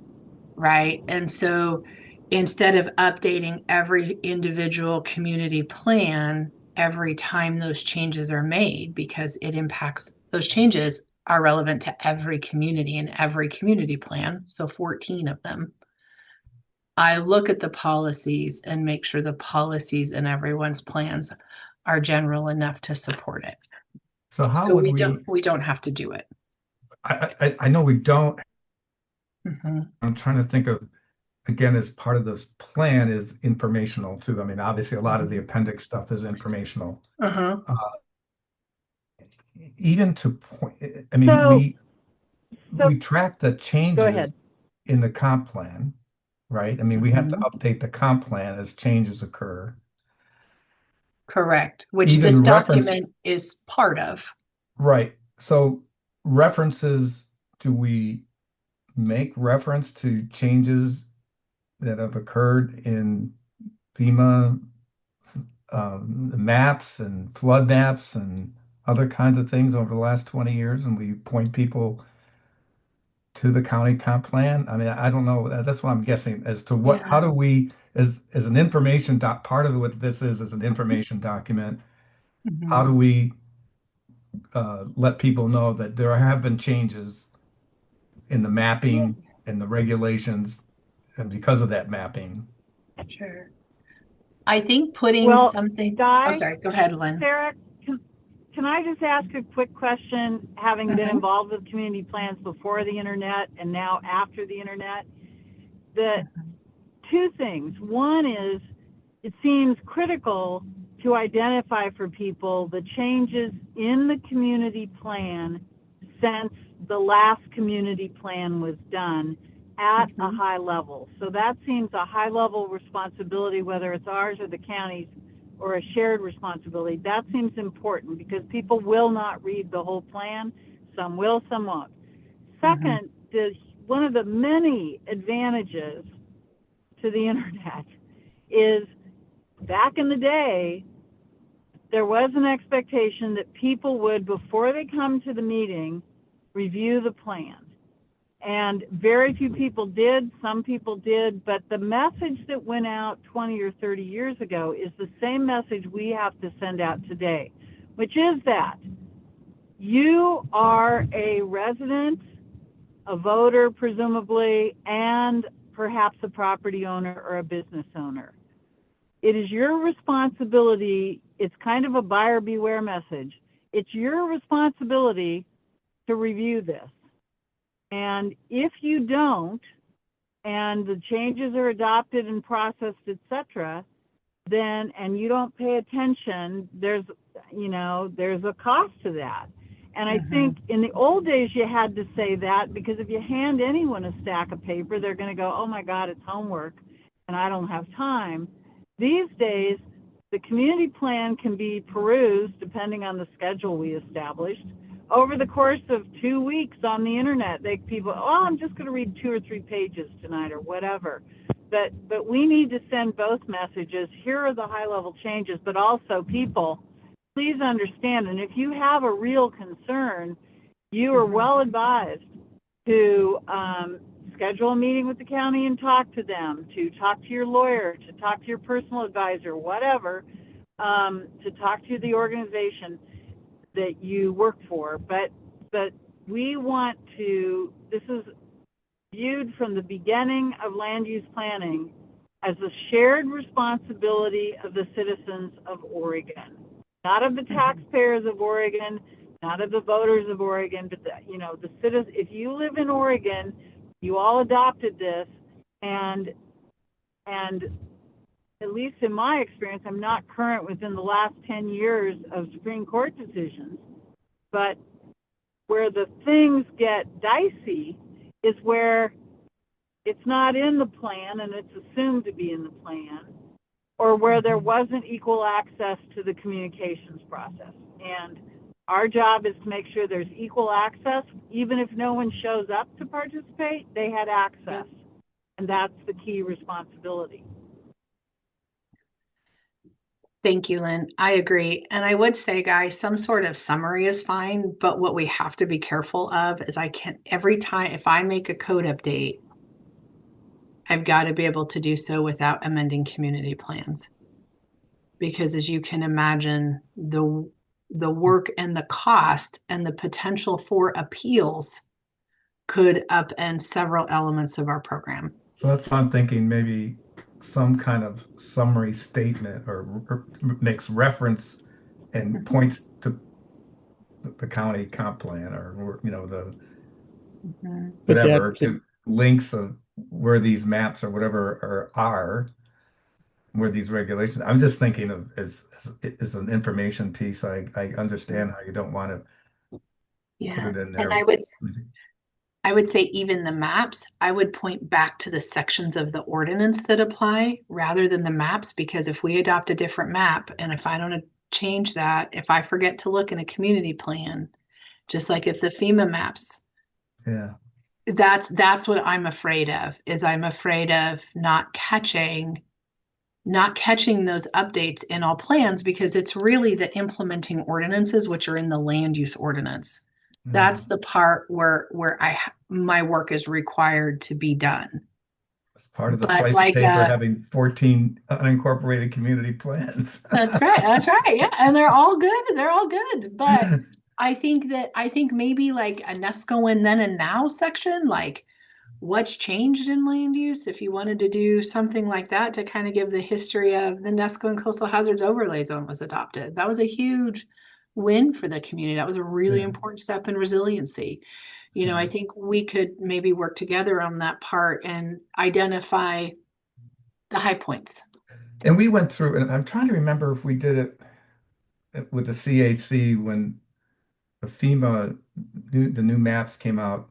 Right. And so instead of updating every individual community plan every time those changes are made, because it impacts, those changes are relevant to every community and every community plan, so 14 of them, I look at the policies and make sure the policies in everyone's plans are general enough to support it. So how So would we don't have to do it. I know we don't. I'm trying to think of, again, as part of this plan is informational too. I mean, obviously a lot of the appendix stuff is informational. Even to point, I mean, we track the changes in the comp plan, right? I mean, we have to update the comp plan as changes occur. Correct, which Even this reference- document is part of. Right. So references, do we make reference to changes that have occurred in FEMA maps and flood maps and other kinds of things over the last 20 years, and we point people to the county comp plan? I mean, I don't know. That's what I'm guessing as to what, how do we, as an information part of what this is an information document, how do we let people know that there have been changes in the mapping and the regulations, and because of that mapping? Sure. I think putting something. Guy, oh, sorry. Go ahead, Lynn. Sarah, can I just ask a quick question? Having been involved with community plans before the internet and now after the internet, the two things. One is it seems critical to identify for people the changes in the community plan since the last community plan was done at a high level. So that seems a high level responsibility, whether it's ours or the county's, or a shared responsibility. That seems important because people will not read the whole plan. Some will, some won't. Second, one of the many advantages to the internet is back in the day, there was an expectation that people would, before they come to the meeting, review the plan. And very few people did, some people did, but the message that went out 20 or 30 years ago is the same message we have to send out today, which is that you are a resident, a voter presumably, and perhaps a property owner or a business owner. It is your responsibility. It's kind of a buyer beware message. It's your responsibility to review this. And if you don't, and the changes are adopted and processed, etc., then, and you don't pay attention, there's a cost to that. And I think in the old days you had to say that because if you hand anyone a stack of paper, they're going to go, oh my God, it's homework and I don't have time. These days, the community plan can be perused, depending on the schedule we established, over the course of 2 weeks on the internet. People, oh, I'm just going to read 2 or 3 pages tonight or whatever. But we need to send both messages. Here are the high-level changes, but also people, please understand, and if you have a real concern, you are well advised to schedule a meeting with the county and talk to them, to talk to your lawyer, to talk to your personal advisor, whatever, to talk to the organization that you work for. But we want to, this is viewed from the beginning of land use planning as a shared responsibility of the citizens of Oregon, not of the taxpayers of Oregon, not of the voters of Oregon, but the citizens. If you live in Oregon, you all adopted this, and at least in my experience, I'm not current within the last 10 years of Supreme Court decisions, but where the things get dicey is where it's not in the plan and it's assumed to be in the plan, or where there wasn't equal access to the communications process. And our job is to make sure there's equal access. Even if no one shows up to participate, they had access. And that's the key responsibility. Thank you, Lynn. I agree. And I would say, guys, some sort of summary is fine, but what we have to be careful of is every time, if I make a code update, I've got to be able to do so without amending community plans. Because as you can imagine, the work and the cost and the potential for appeals could upend several elements of our program. So that's why I'm thinking maybe some kind of summary statement or makes reference and points to the county comp plan or the whatever, to links of where these maps or whatever are where these regulations. I'm just thinking of as an information piece. I understand how you don't want to put it in there. And I would say even the maps, I would point back to the sections of the ordinance that apply rather than the maps, because if we adopt a different map and if I don't change that, if I forget to look in a community plan, just like if the FEMA maps, that's what I'm afraid of, is I'm afraid of not catching those updates in all plans, because it's really the implementing ordinances, which are in the land use ordinance. That's the part where my work is required to be done. It's part of the price you pay for having 14 unincorporated community plans. That's right. Yeah, and they're all good. But I think maybe like a NESCO and then and now section, like what's changed in land use, if you wanted to do something like that to kind of give the history of the NESCO and Coastal Hazards Overlay Zone was adopted. That was a huge win for the community. That was a really important step in resiliency. I think we could maybe work together on that part and identify the high points. And we went through, and I'm trying to remember if we did it with the CAC when the FEMA, the new maps came out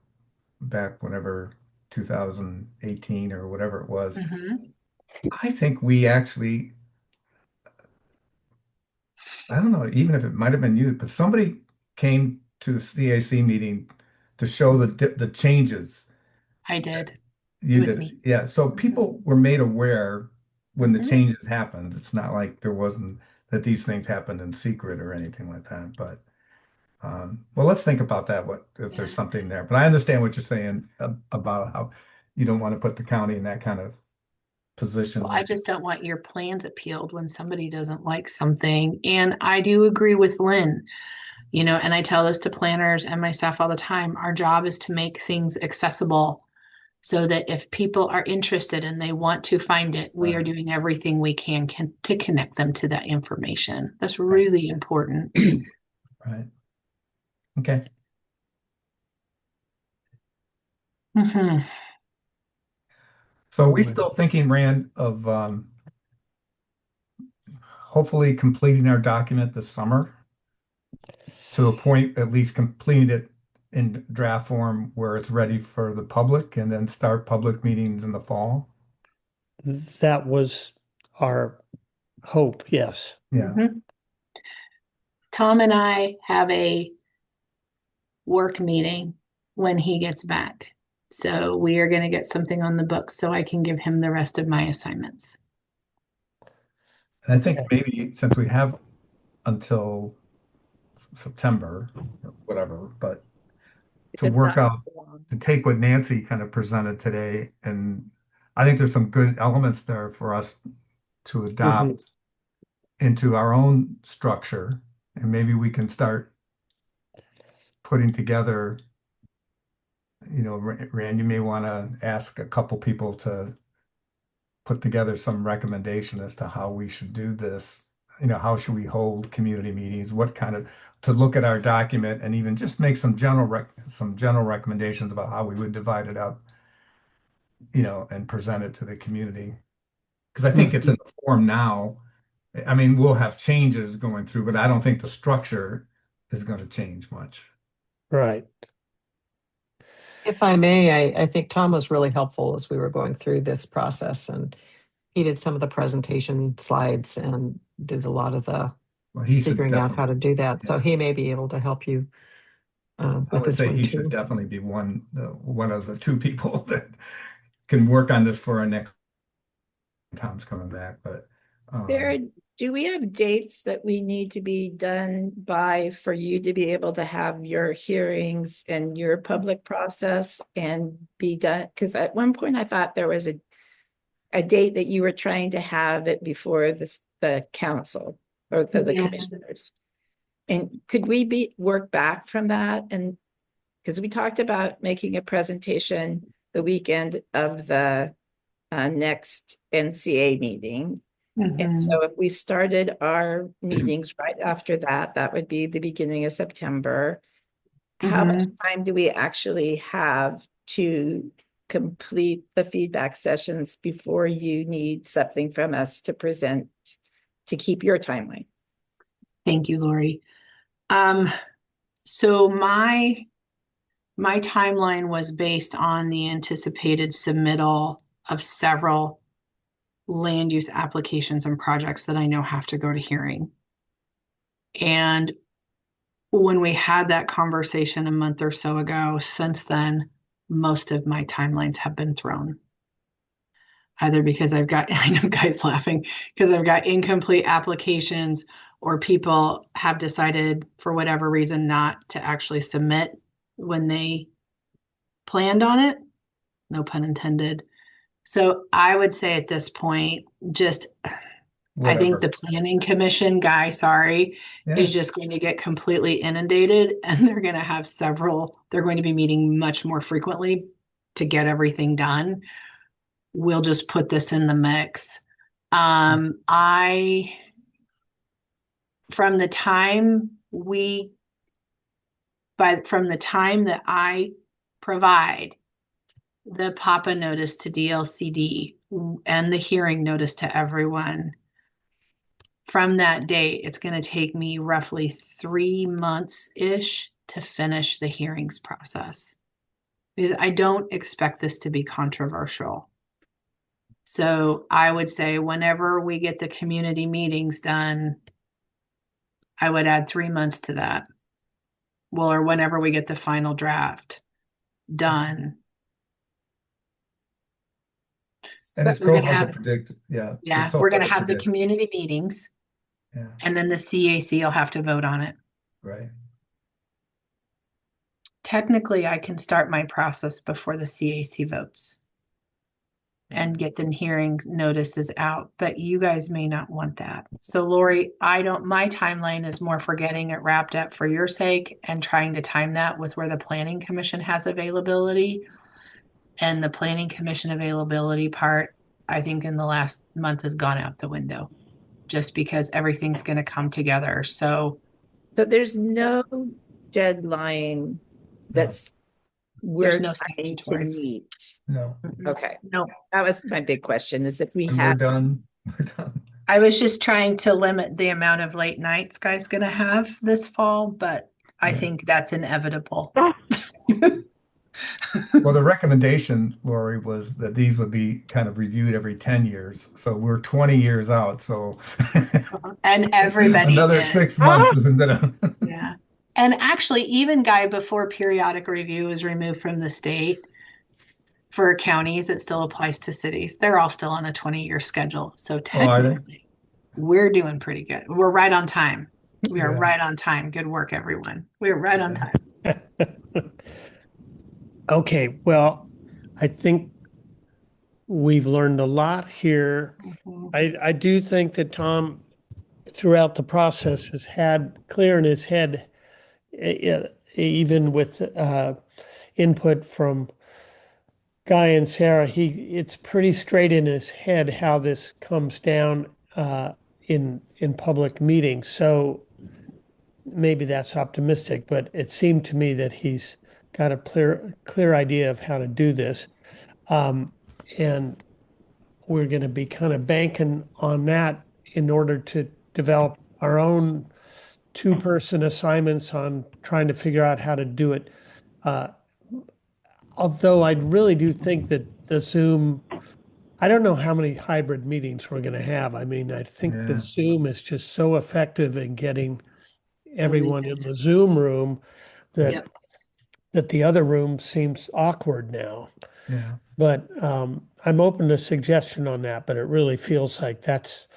back whenever 2018 or whatever it was. I think we actually I don't know, even if it might have been you, but somebody came to the CAC meeting to show the changes. I did. It You was did, me. yeah. So people were made aware when the Mhm. changes happened. It's not like there wasn't that these things happened in secret or anything like that. But well, let's think about that. What if Yeah. there's something there? But I understand what you're saying about how you don't want to put the county in that kind of position. Well, I just don't want your plans appealed when somebody doesn't like something. And I do agree with Lynn, and I tell this to planners and my staff all the time. Our job is to make things accessible so that if people are interested and they want to find it, we are Right. doing everything we can to connect them to that information. That's Right. really important. Right. Okay. Mhm. So are we still thinking, Rand, of hopefully completing our document this summer to a point, at least completing it in draft form where it's ready for the public and then start public meetings in the fall? That was our hope, yes. Yeah. Mhm. Tom and I have a work meeting when he gets back. So we are going to get something on the books so I can give him the rest of my assignments. And I think maybe since we have until September, or whatever, but to It's work not out, long. to take what Nancy kind of presented today, and I think there's some good elements there for us to Mhm. adopt into our own structure, and maybe we can start putting together, Rand, you may want to ask a couple people to put together some recommendation as to how we should do this. How should we hold community meetings? What kind of to look at our document and even just make some general recommendations about how we would divide it up, and present it to the community. Because I think it's in the form now. I mean, we'll have changes going through, but I don't think the structure is going to change much. Right. If I may, I think Tom was really helpful as we were going through this process, and he did some of the presentation slides and did a lot of the Well, he should figuring out how to definitely, do that. So yeah. he may be able to help you I with would this say one he should too. definitely be one of the two people that can work on this for our next Tom's coming back. But Sarah, do we have dates that we need to be done by for you to be able to have your hearings and your public process and be done? Because at one point I thought there was a date that you were trying to have it before the council or the Yeah. commissioners. And could we work back from that? And because we talked about making a presentation the weekend of the next NCA meeting. And Mhm. so if we started our meetings right after that, that would be the beginning of September. How much Mhm. time do we actually have to complete the feedback sessions before you need something from us to present to keep your timeline? Thank you, Lori. So my timeline was based on the anticipated submittal of several land use applications and projects that I know have to go to hearing. And when we had that conversation a month or so ago, since then, most of my timelines have been thrown. Either because I know guys laughing, because I've got incomplete applications or people have decided for whatever reason not to actually submit when they planned on it. No pun intended. So I would say at this point, just I think whatever. the planning commission guy, sorry, Yeah. is just going to get completely inundated and they're going to have they're going to be meeting much more frequently to get everything done. We'll just put this in the mix. I, from the time from the time that I provide the PAPA notice to DLCD and the hearing notice to everyone, from that date, it's going to take me roughly 3 months-ish to finish the hearings process. Because I don't expect this to be controversial. So I would say whenever we get the community meetings done, I would add 3 months to that. Well, or whenever we get the final draft done. And it's We're so gonna hard to have, predict. Yeah. yeah, It's so we're hard gonna to have the predict. community meetings, Yeah. and then the CAC will have to vote on it. Right. Technically, I can start my process before the CAC votes and get the hearing notices out, but you guys may not want that. So Lori, my timeline is more for getting it wrapped up for your sake and trying to time that with where the planning commission has availability. And the planning commission availability part, I think in the last month has gone out the window just because everything's going to come together. So there's no deadline that's we're there's no trying to statutory. meet. No. Okay. No. That was my big question, is if we And we're have done. We're done. I was just trying to limit the amount of late nights guys going to have this fall, but I Yeah. think that's inevitable. Well, the recommendation, Lori, was that these would be kind of reviewed every 10 years. So we're 20 years out. So And everybody another is. 6 months isn't gonna. Yeah. And actually, even Guy, before periodic review is removed from the state, for counties, it still applies to cities. They're all still on a 20-year schedule. So Oh, are they? technically, we're doing pretty good. We're right on time. We are Yeah. right on time. Good work, everyone. We're right on time. Okay, well, I think we've learned a lot here. I do think that Tom, throughout the process, has had clear in his head, even with input from Guy and Sarah, it's pretty straight in his head how this comes down in public meetings. So maybe that's optimistic, but it seemed to me that he's got a clear idea of how to do this. And we're going to be kind of banking on that in order to develop our own two-person assignments on trying to figure out how to do it. Although I really do think that the Zoom, I don't know how many hybrid meetings we're going to have. I mean, I think the Yeah. Zoom is just so effective in getting everyone in is. the Zoom room that Yep. that the other room seems awkward now. Yeah. But I'm open to suggestion on that, but it really feels like that's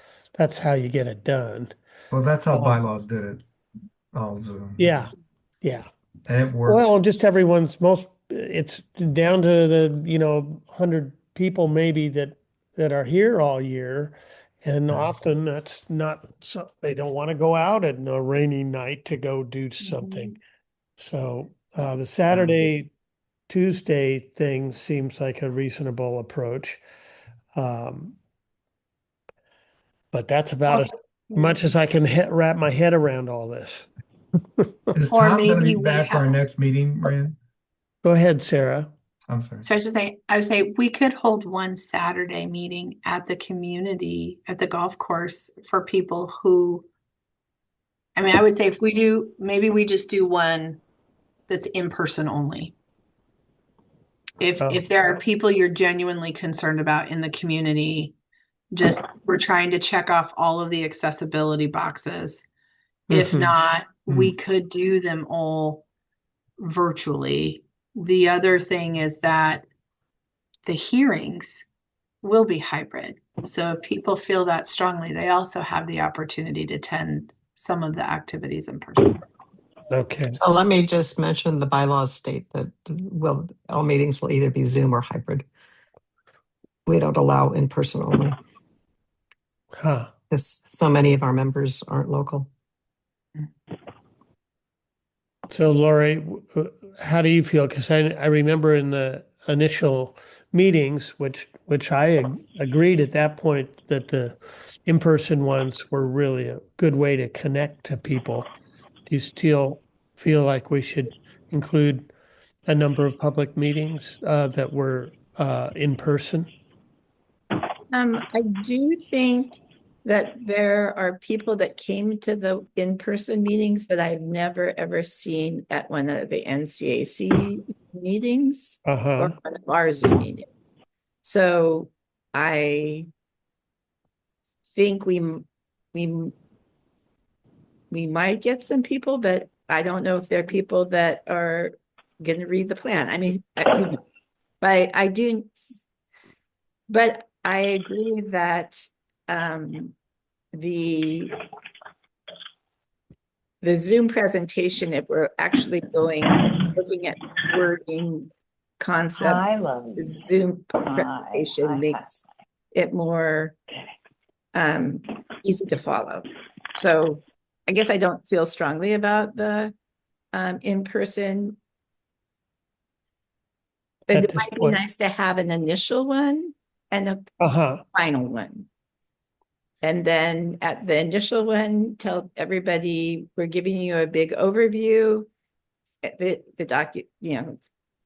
how you get it done. Well, that's how bylaws did it. All Zoom. Yeah, yeah. And it works. Well, just it's down to the, 100 people maybe that are here all year. And Yeah. often that's not, so they don't want to go out at a rainy night to go do something. So the Saturday, Tuesday thing seems like a reasonable approach. But that's about as much as I can wrap my head around all this. Is Or Tom going to maybe be we back for our have, next meeting, Rand? Go ahead, Sarah. I'm sorry. so I would say we could hold one Saturday meeting at the community, at the golf course for people who, I would say if we do, maybe we just do one that's in person only. If there are people you're genuinely concerned about in the community, just we're trying to check off all of the accessibility boxes. If Mhm. not, we could do them all virtually. The other thing is that the hearings will be hybrid. So if people feel that strongly, they also have the opportunity to attend some of the activities in person. Okay. So let me just mention the bylaws state that all meetings will either be Zoom or hybrid. We don't allow in person only Huh. because so many of our members aren't local. So Lori, how do you feel? Because I remember in the initial meetings, which I agreed at that point that the in-person ones were really a good way to connect to people. Do you still feel like we should include a number of public meetings that were in person? I do think that there are people that came to the in-person meetings that I've never ever seen at one of the NCAC meetings or Uh-huh. one of our Zoom meetings. So I think we we might get some people, but I don't know if they're people that are going to read the plan. I mean, but I do, but I agree that the Zoom presentation, if we're actually looking at wording concepts, Hi, love. the Zoom Hi. presentation makes it more easy to follow. So I guess I don't feel strongly about the in-person. But At it this might be point. nice to have an initial one and a Uh-huh. final one. And then at the initial one, tell everybody we're giving you a big overview.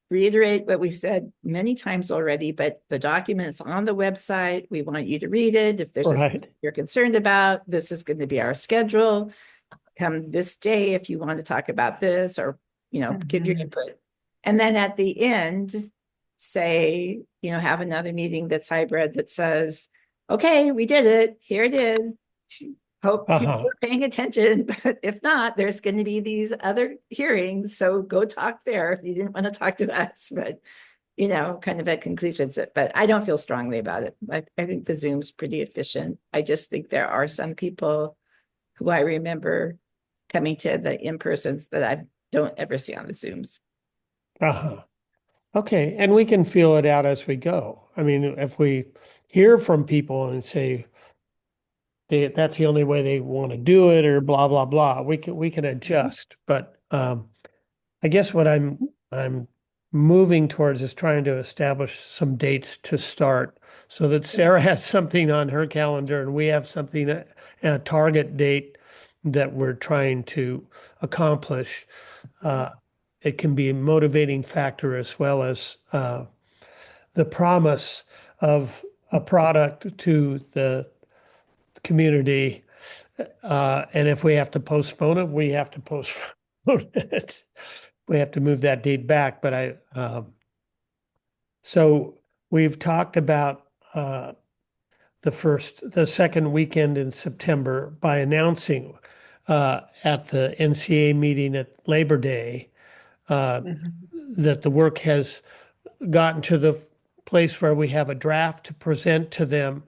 Reiterate what we said many times already, but the document's on the website. We want you to read it. If there's Right. something you're concerned about, this is going to be our schedule. Come this day if you want to talk about this, or give your input. And then at the end, say, have another meeting that's hybrid that says, okay, we did it. Here it is. Hope people are paying attention, but if not, there's going to be these other hearings. So go talk there if you didn't want to talk to us, but kind of at conclusions. But I don't feel strongly about it. I think the Zoom's pretty efficient. I just think there are some people who I remember coming to the in-persons that I don't ever see on the Zooms. Uh-huh. Okay. And we can feel it out as we go. I mean, if we hear from people and say that's the only way they want to do it or blah, blah, blah, we can adjust. But I guess what I'm moving towards is trying to establish some dates to start so that Sarah has something on her calendar and we have something, a target date that we're trying to accomplish. It can be a motivating factor as well as the promise of a product to the community. And if we have to postpone it, we have to postpone it. We have to move that date back. But so we've talked about the second weekend in September by announcing at the NCA meeting at Labor Day that the work has gotten to the place where we have a draft to present to them,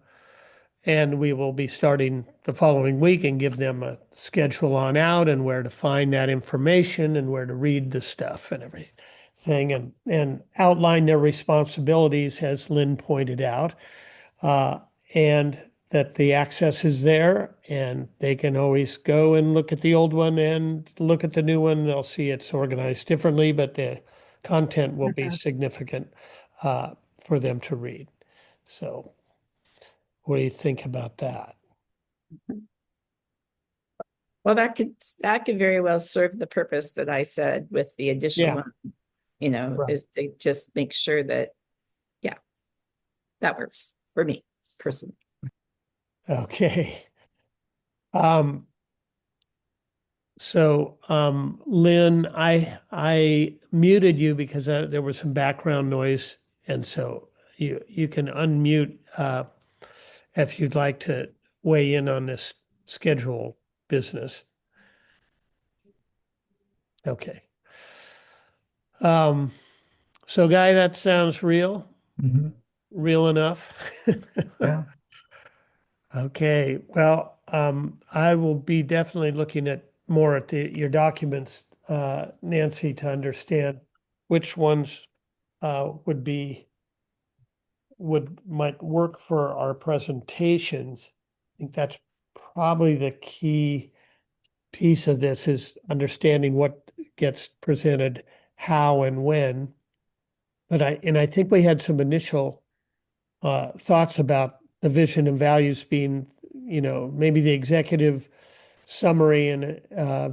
and we will be starting the following week and give them a schedule on out and where to find that information and where to read the stuff and everything, and outline their responsibilities, as Lynn pointed out, and that the access is there and they can always go and look at the old one and look at the new one. They'll see it's organized differently, but the content will be significant for them to read. So what do you think about that? Well, that could very well serve the purpose that I said with the additional one, Right. is to just make sure that, that works for me personally. Okay. So Lynn, I muted you because there was some background noise, and so you can unmute if you'd like to weigh in on this schedule business. Okay. So Guy, that sounds real? Mhm. Real enough? Yeah. Okay. Well, I will be definitely looking at more at your documents, Nancy, to understand which ones might work for our presentations. I think that's probably the key piece of this, is understanding what gets presented, how and when. But I think we had some initial thoughts about the vision and values being, maybe the executive summary and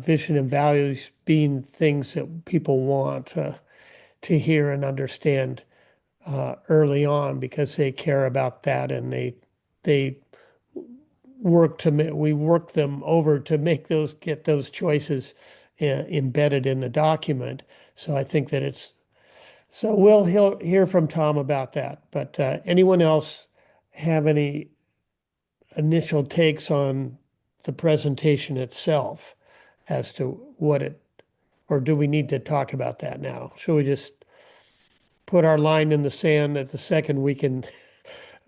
vision and values being things that people want to hear and understand early on, because they care about that and they we work them over to get those choices embedded in the document. So I think that he'll hear from Tom about that. But anyone else have any initial takes on the presentation itself? as to what it, or do we need to talk about that now? Should we just put our line in the sand at the second week in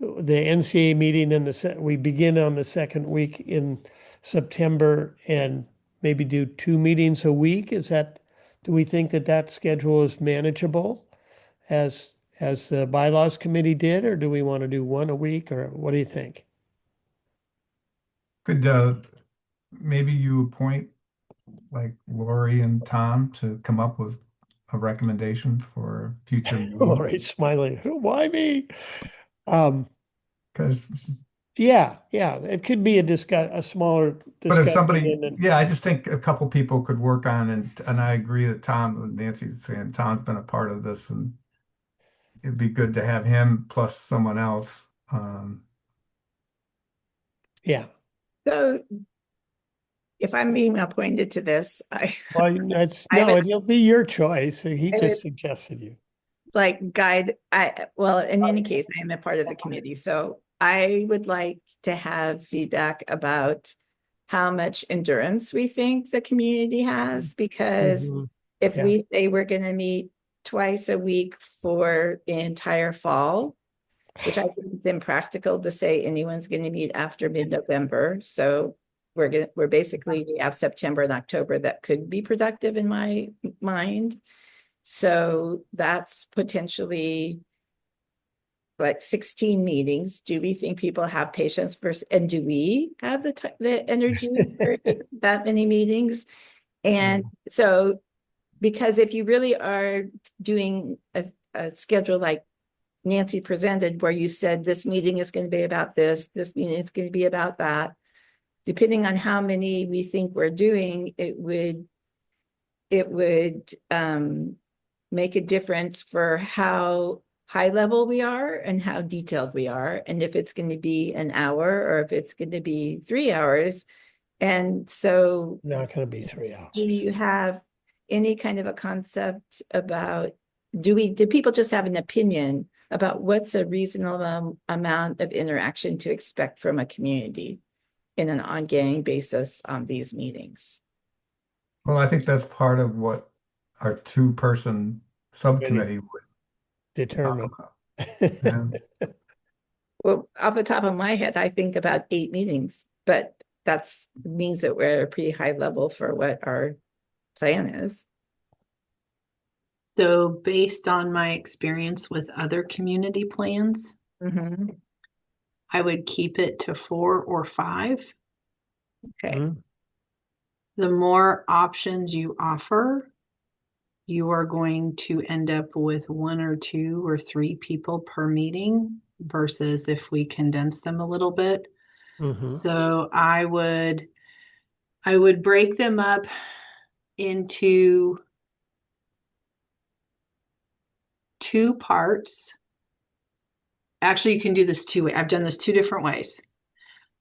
the NCA meeting in we begin on the second week in September and maybe do 2 meetings a week? Do we think that schedule is manageable as the bylaws committee did, or do we want to do one a week, or what do you think? Could maybe you appoint like Lori and Tom to come up with a recommendation for future meeting? Lori's smiling. Why me? Because Yeah, it could be a smaller but if discussion. somebody, yeah, I just think a couple people could work on, and I agree that Nancy's saying Tom's been a part of this, and it'd be good to have him plus someone else. Yeah. So if I'm being appointed to this, Well, it'll be your choice. He I just would- suggested you. like guide, well, in any case, I am a part of the committee, so I would like to have feedback about how much endurance we think the community has, because Mhm. if Yeah. we say we're gonna meet twice a week for the entire fall, which I think it's impractical to say anyone's gonna meet after mid-November, so we have September and October that could be productive in my mind. So that's potentially like 16 meetings. Do we think people have patience and do we have the energy for that many meetings? And so, because if you really are doing a schedule like Nancy presented, where you said this meeting is going to be about this meeting is going to be about that, depending on how many we think we're doing, it would make a difference for how high level we are and how detailed we are, and if it's going to be an hour or if it's going to be 3 hours. And so, Not going to be 3 hours. do you have any kind of a concept about, do people just have an opinion about what's a reasonable amount of interaction to expect from a community in an ongoing basis on these meetings? Well, I think that's part of what our two-person subcommittee would talk Determine. about. Yeah. Well, off the top of my head, I think about 8 meetings, but that means that we're at a pretty high level for what our plan is. So based on my experience with other community plans, Mm-hmm. I would keep it to 4 or 5. Okay. Mhm. The more options you offer, you are going to end up with 1 or 2 or 3 people per meeting versus if we condense them a little bit. Mhm. So I would break them up into 2 parts. Actually, you can do this 2 ways. I've done this 2 different ways.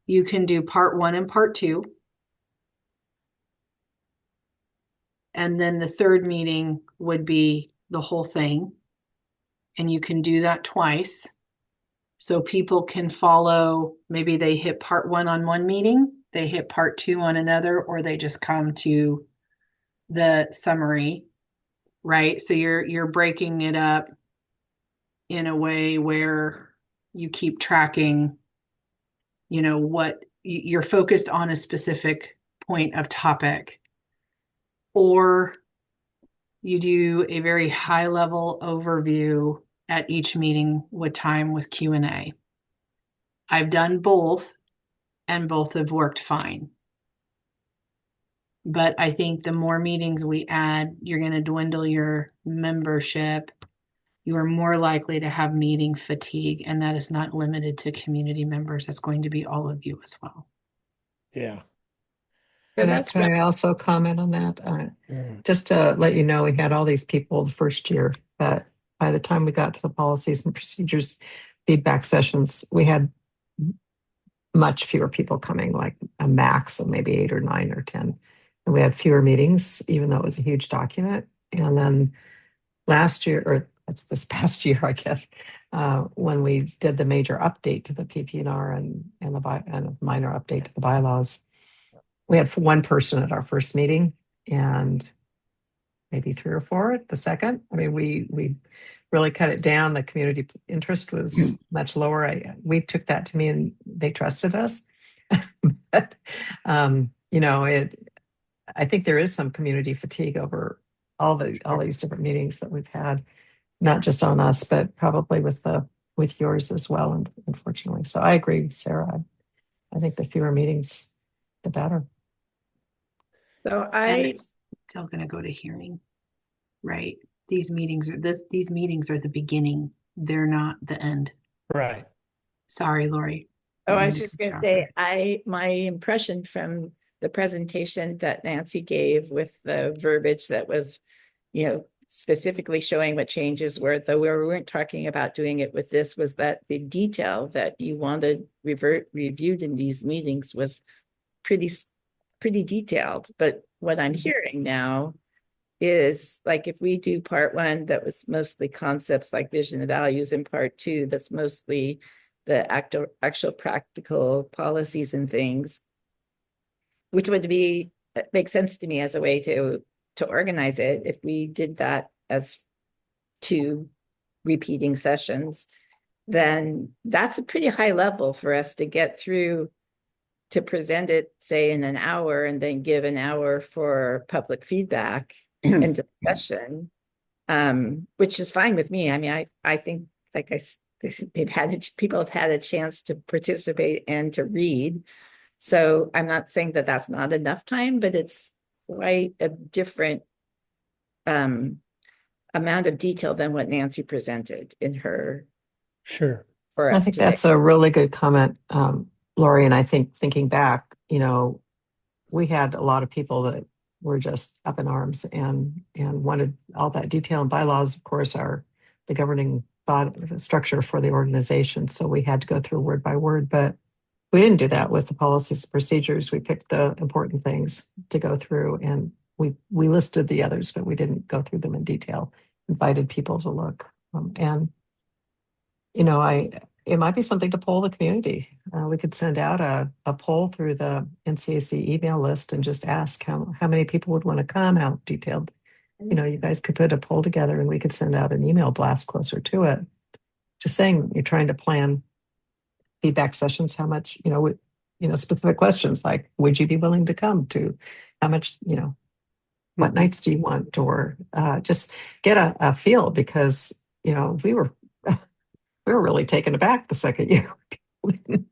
You can do part 1 and part 2. And then the third meeting would be the whole thing. And you can do that twice. So people can follow, maybe they hit part 1 on one meeting, they hit part 2 on another, or they just come to the summary, right? So you're breaking it up in a way where you keep tracking, what you're focused on a specific point of topic, or you do a very high level overview at each meeting with time with Q&A. I've done both and both have worked fine. But I think the more meetings we add, you're going to dwindle your membership. You are more likely to have meeting fatigue, and that is not limited to community members. That's going to be all of you as well. Yeah. So Can that's I also comment on that? Just to let you know, we had all these people the first year, but by the time we got to the policies and procedures feedback sessions, we had much fewer people coming, like a max of maybe 8 or 9 or 10. And we had fewer meetings, even though it was a huge document. And then last year, or that's this past year, I guess, when we did the major update to the PPNR and a minor update to the bylaws, we had one person at our first meeting and maybe 3 or 4 at the second. I mean, we really cut it down. The community interest was much lower. We took that to mean they trusted us. But, I think there is some community fatigue over all these different meetings that we've had, not just on us, but probably with yours as well, and unfortunately. So I agree with Sarah. I think the fewer meetings, the better. So And it's still going to go to hearing, right? These meetings are the beginning. They're not the end. Right. Sorry, Lori. I was just going to say, my impression from the presentation that Nancy gave with the verbiage that was, specifically showing what changes were, though we weren't talking about doing it with this, was that the detail that you wanted reviewed in these meetings was pretty detailed. But what I'm hearing now is, like, if we do part 1, that was mostly concepts like vision and values, and part 2, that's mostly the actual practical policies and things, which would make sense to me as a way to organize it. If we did that as 2 repeating sessions, then that's a pretty high level for us to get through, to present it, say, in an hour, and then give an hour for public feedback and discussion, which is fine with me. I mean, I think, like people have had a chance to participate and to read. So I'm not saying that that's not enough time, but it's quite a different amount of detail than what Nancy presented in her. Sure. For us I think today. that's a really good comment, Lori. And I think thinking back, we had a lot of people that were just up in arms and wanted all that detail. And bylaws, of course, are the governing body, the structure for the organization. So we had to go through word by word, but we didn't do that with the policies and procedures. We picked the important things to go through, and we listed the others, but we didn't go through them in detail. Invited people to look, and it might be something to poll the community. We could send out a poll through the NCAC email list and just ask how many people would want to come, how detailed. You guys could put a poll together, and we could send out an email blast closer to it, just saying you're trying to plan feedback sessions. How much, specific questions like, would you be willing to come to? How much, what nights do you want? Or just get a feel, because we were really taken aback the second year. People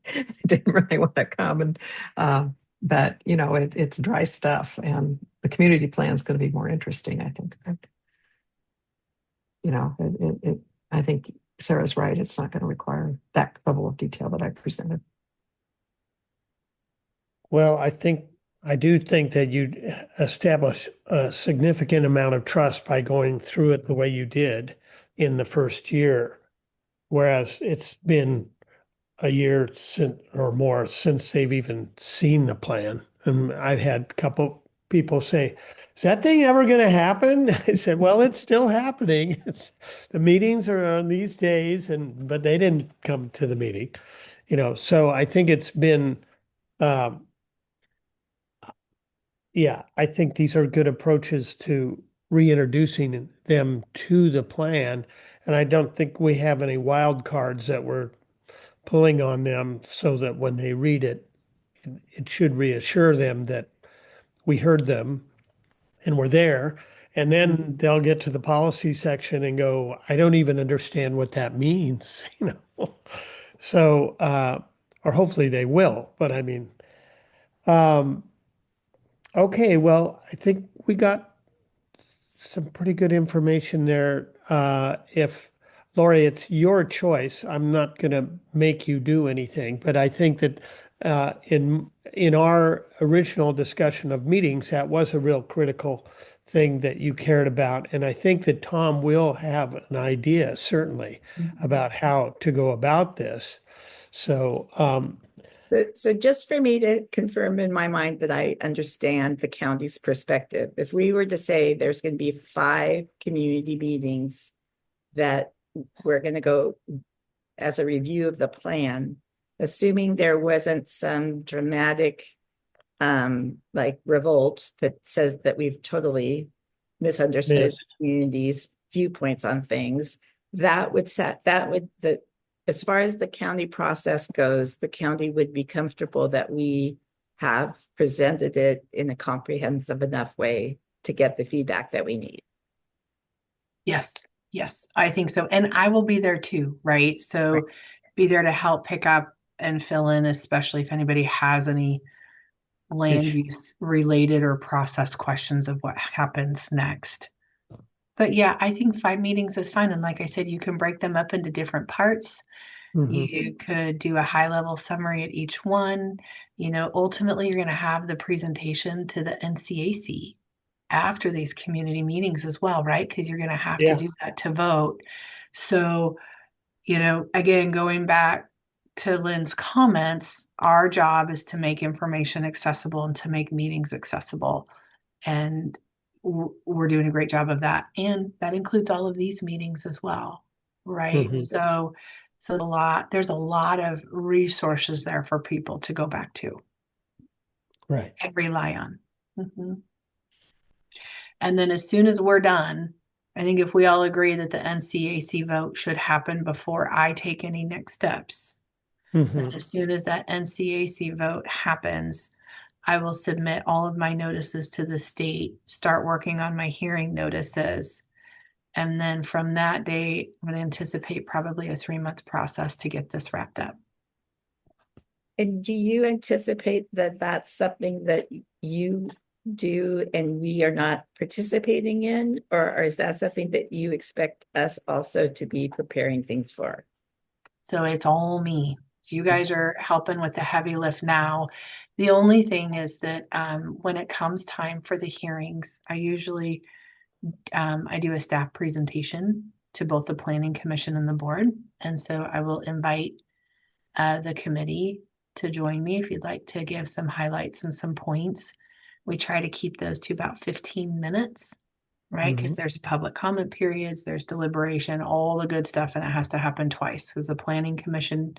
didn't really want to come, and but it's dry stuff, and the community plan is going to be more interesting, I think. I think Sarah's right. It's not going to require that level of detail that I presented. Well, I do think that you'd establish a significant amount of trust by going through it the way you did in the first year, whereas it's been a year or more since they've even seen the plan. And I've had a couple people say, "Is that thing ever going to happen?" I said, "Well, it's still happening. The meetings are on these days, but they didn't come to the meeting, So I think it's been, I think these are good approaches to reintroducing them to the plan, and I don't think we have any wild cards that we're pulling on them, so that when they read it, it should reassure them that we heard them and we're there. And then they'll get to the policy section and go, I don't even understand what that means, So, or hopefully they will, but I mean, okay, well, I think we got some pretty good information there. If Lori, it's your choice. I'm not going to make you do anything, but I think that in our original discussion of meetings, that was a real critical thing that you cared about, and I think that Tom will have an idea, certainly, about how to go about this. So, So just for me to confirm in my mind that I understand the county's perspective, if we were to say there's going to be 5 community meetings that we're going to go as a review of the plan, assuming there wasn't some dramatic like revolt that says that we've totally misunderstood Yes. the community's viewpoints on things, that would as far as the county process goes, the county would be comfortable that we have presented it in a comprehensive enough way to get the feedback that we need. Yes, yes, I think so. And I will be there too, right? So Right. be there to help pick up and fill in, especially if anybody has any land Issue. use related or process questions of what happens next. But yeah, I think 5 meetings is fine. And like I said, you can break them up into different parts. Mhm. You could do a high level summary at each one. Ultimately, you're going to have the presentation to the NCAC after these community meetings as well, right? Because you're going to have to Yeah. do that to vote. So, again, going back to Lynn's comments, our job is to make information accessible and to make meetings accessible. And we're doing a great job of that. And that includes all of these meetings as well, right? Mhm. So there's a lot of resources there for people to go back to Right. and rely on. Mhm. And then as soon as we're done, I think if we all agree that the NCAC vote should happen before I take any next steps, then Mhm. as soon as that NCAC vote happens, I will submit all of my notices to the state, start working on my hearing notices. And then from that date, I'm going to anticipate probably a 3-month process to get this wrapped up. And do you anticipate that that's something that you do and we are not participating in, or is that something that you expect us also to be preparing things for? So it's all me. So you guys are helping with the heavy lift now. The only thing is that when it comes time for the hearings, I usually I do a staff presentation to both the Planning Commission and the board. And so I will invite the committee to join me if you'd like to give some highlights and some points. We try to keep those to about 15 minutes, right? Because there's public comment periods, there's deliberation, all the good stuff, and it has to happen twice because the Planning Commission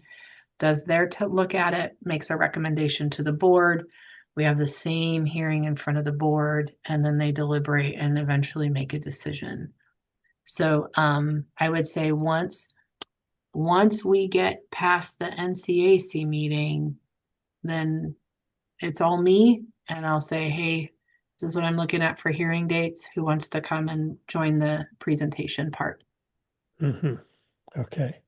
does their look at it, makes a recommendation to the board. We have the same hearing in front of the board, and then they deliberate and eventually make a decision. So I would say once we get past the NCAC meeting, then it's all me, and I'll say, hey, this is what I'm looking at for hearing dates. Who wants to come and join the presentation part? Mhm. Okay.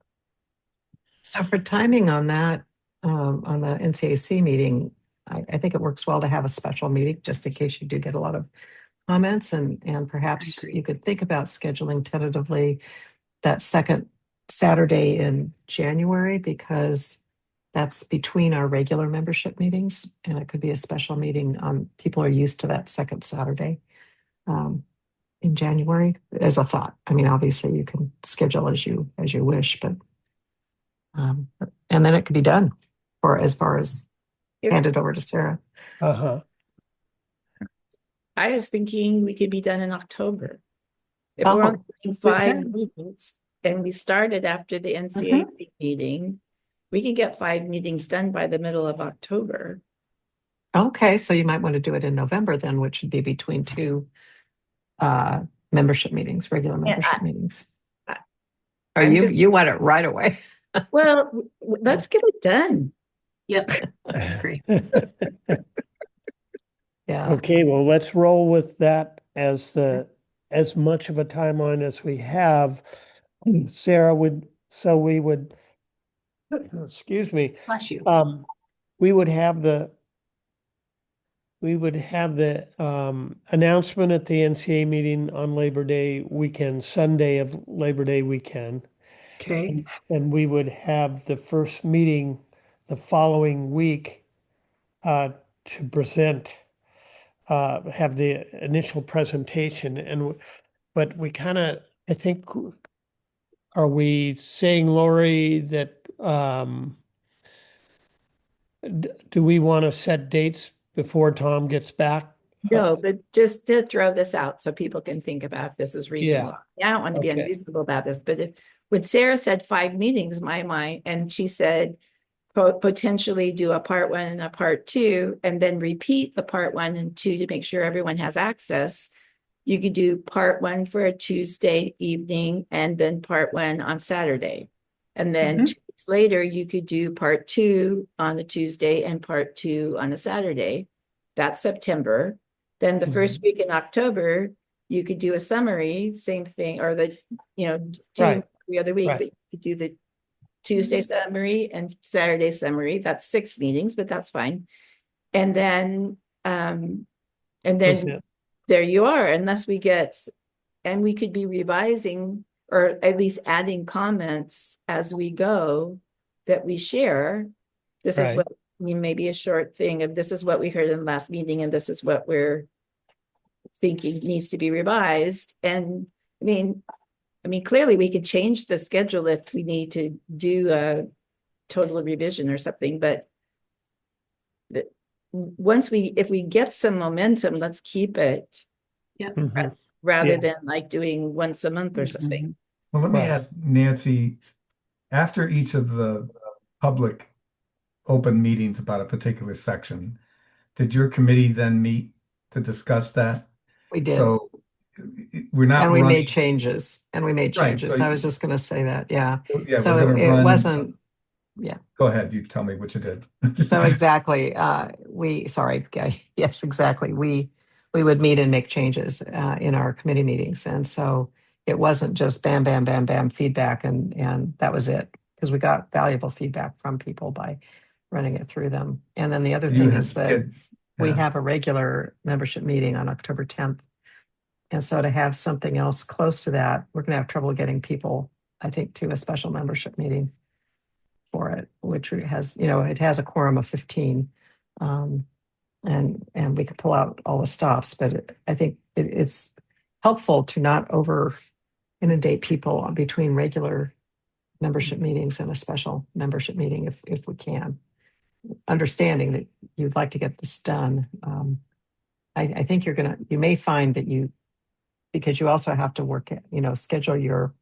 So for timing on that, on the NCAC meeting, I think it works well to have a special meeting just in case you do get a lot of comments, and perhaps agree. you could think about scheduling tentatively that second Saturday in January, because that's between our regular membership meetings, and it could be a special meeting on, people are used to that second Saturday in January as a thought. I mean, obviously you can schedule as you wish, but and then it could be done, or as far as hand it over to Sarah. Uh-huh. I was thinking we could be done in October. If Oh, we're only doing 5 can. meetings and we started after the NCAC meeting, we can get 5 meetings done by the middle of October. okay. So you might want to do it in November then, which would be between two membership meetings, regular membership meetings. Or you want it right away? Well, let's get it done. Yep. Agree. Yeah. Okay, well, let's roll with that as much of a timeline as we have. Sarah we would, excuse me, Bless you. we would have the announcement at the NCA meeting on Labor Day weekend, Sunday of Labor Day weekend. Okay. And we would have the first meeting the following week to present, have the initial presentation. But we kind of, I think, are we saying, Lori, that do we want to set dates before Tom gets back? No, but just to throw this out so people can think about if this is reasonable. I don't want to be Okay. unreasonable about this, but when Sarah said 5 meetings, my mind, and she said potentially do a part one and a part two, and then repeat the part one and two to make sure everyone has access. You could do part one for a Tuesday evening and then part one on Saturday. And then 2 weeks later, you could do part two on a Tuesday and part two on a Saturday. That's September. Then the first week in October, you could do a summary, same thing, or do Right. every other week, Right. but you could do the Tuesday summary and Saturday summary. That's 6 meetings, but that's fine. And then That's it. there you are, unless we get, and we could be revising or at least adding comments as we go that we share. This is Right. what maybe a short thing of this is what we heard in the last meeting, and this is what we're thinking needs to be revised. And I mean, clearly we could change the schedule if we need to do a total revision or something, but if we get some momentum, let's keep it Mhm. rather Yeah. than like doing once a month or something. Well, let me Right. ask Nancy, after each of the public open meetings about a particular section, did your committee then meet to discuss that? We did. So we're not And we running. made changes. And we made Right, changes. so I was just going to say that. Yeah. Yeah, So we're going to it run. wasn't, yeah. Go ahead. You tell me what you did. So exactly. Yes, exactly. We would meet and make changes in our committee meetings. And so it wasn't just bam, bam, bam, bam feedback and that was it. Because we got valuable feedback from people by running it through them. And then the other thing is that we have a regular membership meeting on October 10th. And so to have something else close to that, we're going to have trouble getting people, I think, to a special membership meeting for it, which has, it has a quorum of 15. And we could pull out all the stops, but I think it's helpful to not over inundate people between regular membership meetings and a special membership meeting if we can. Understanding that you'd like to get this done. I think you may find that because you also have to work at, schedule your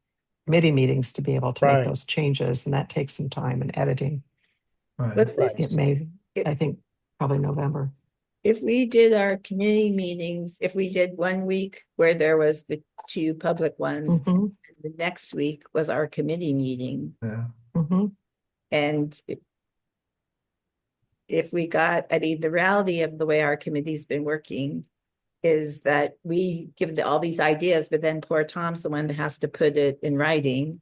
committee meetings to be able to Right. make those changes, and that takes some time and editing. Right. It may, I think, probably November. If we did our committee meetings, if we did 1 week where there was the 2 public ones, Mhm, the next week was our committee meeting. Yeah. mhm. And if we got, the reality of the way our committee's been working is that we give all these ideas, but then poor Tom's the one that has to put it in writing.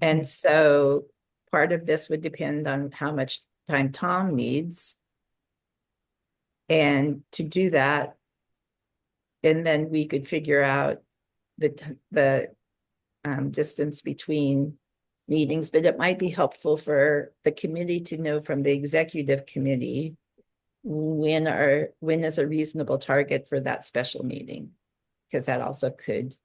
And so part of this would depend on how much time Tom needs. And to do that, and then we could figure out the distance between meetings, but it might be helpful for the committee to know from the executive committee when is a reasonable target for that special meeting, because that also could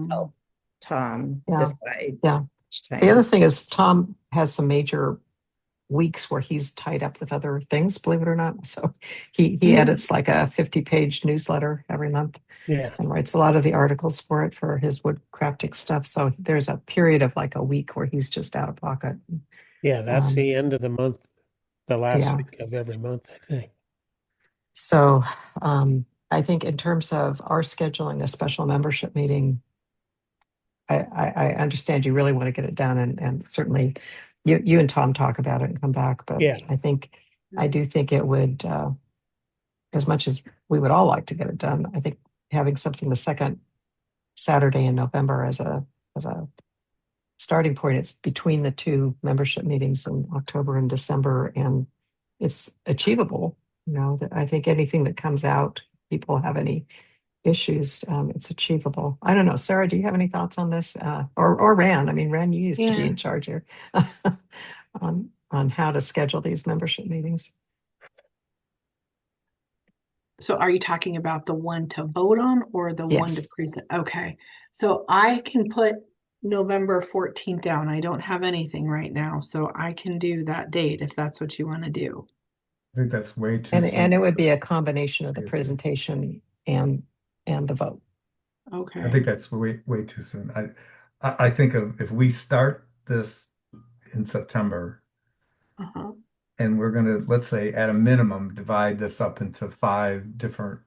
help Tom decide. Yeah. The other thing is Tom has some major weeks where he's tied up with other things, believe it or not. So he edits like a 50-page newsletter every month. Yeah. And writes a lot of the articles for it for his woodcrafting stuff. So there's a period of like a week where he's just out of pocket. Yeah, that's the end of the month, the last week of every month, I think. So I think in terms of our scheduling a special membership meeting, I understand you really want to get it done, and certainly you and Tom talk about it and come back. But Yeah. I do think it would, as much as we would all like to get it done, I think having something the second Saturday in November as a starting point, it's between the 2 membership meetings in October and December, and it's achievable. I think anything that comes out, people have any issues, it's achievable. I don't know, Sarah, do you have any thoughts on this? Or Ran? Ran, you used to be in charge here on how to schedule these membership meetings. So are you talking about the one to vote on or the one to present? Okay. So I can put November 14th down. I don't have anything right now, so I can do that date if that's what you want to do. I think that's way too And soon. it would be a combination of the presentation and the vote. Okay. I think that's way too soon. I think if we start this in September, Uh-huh. And we're going to, let's say, at a minimum, divide this up into 5 different,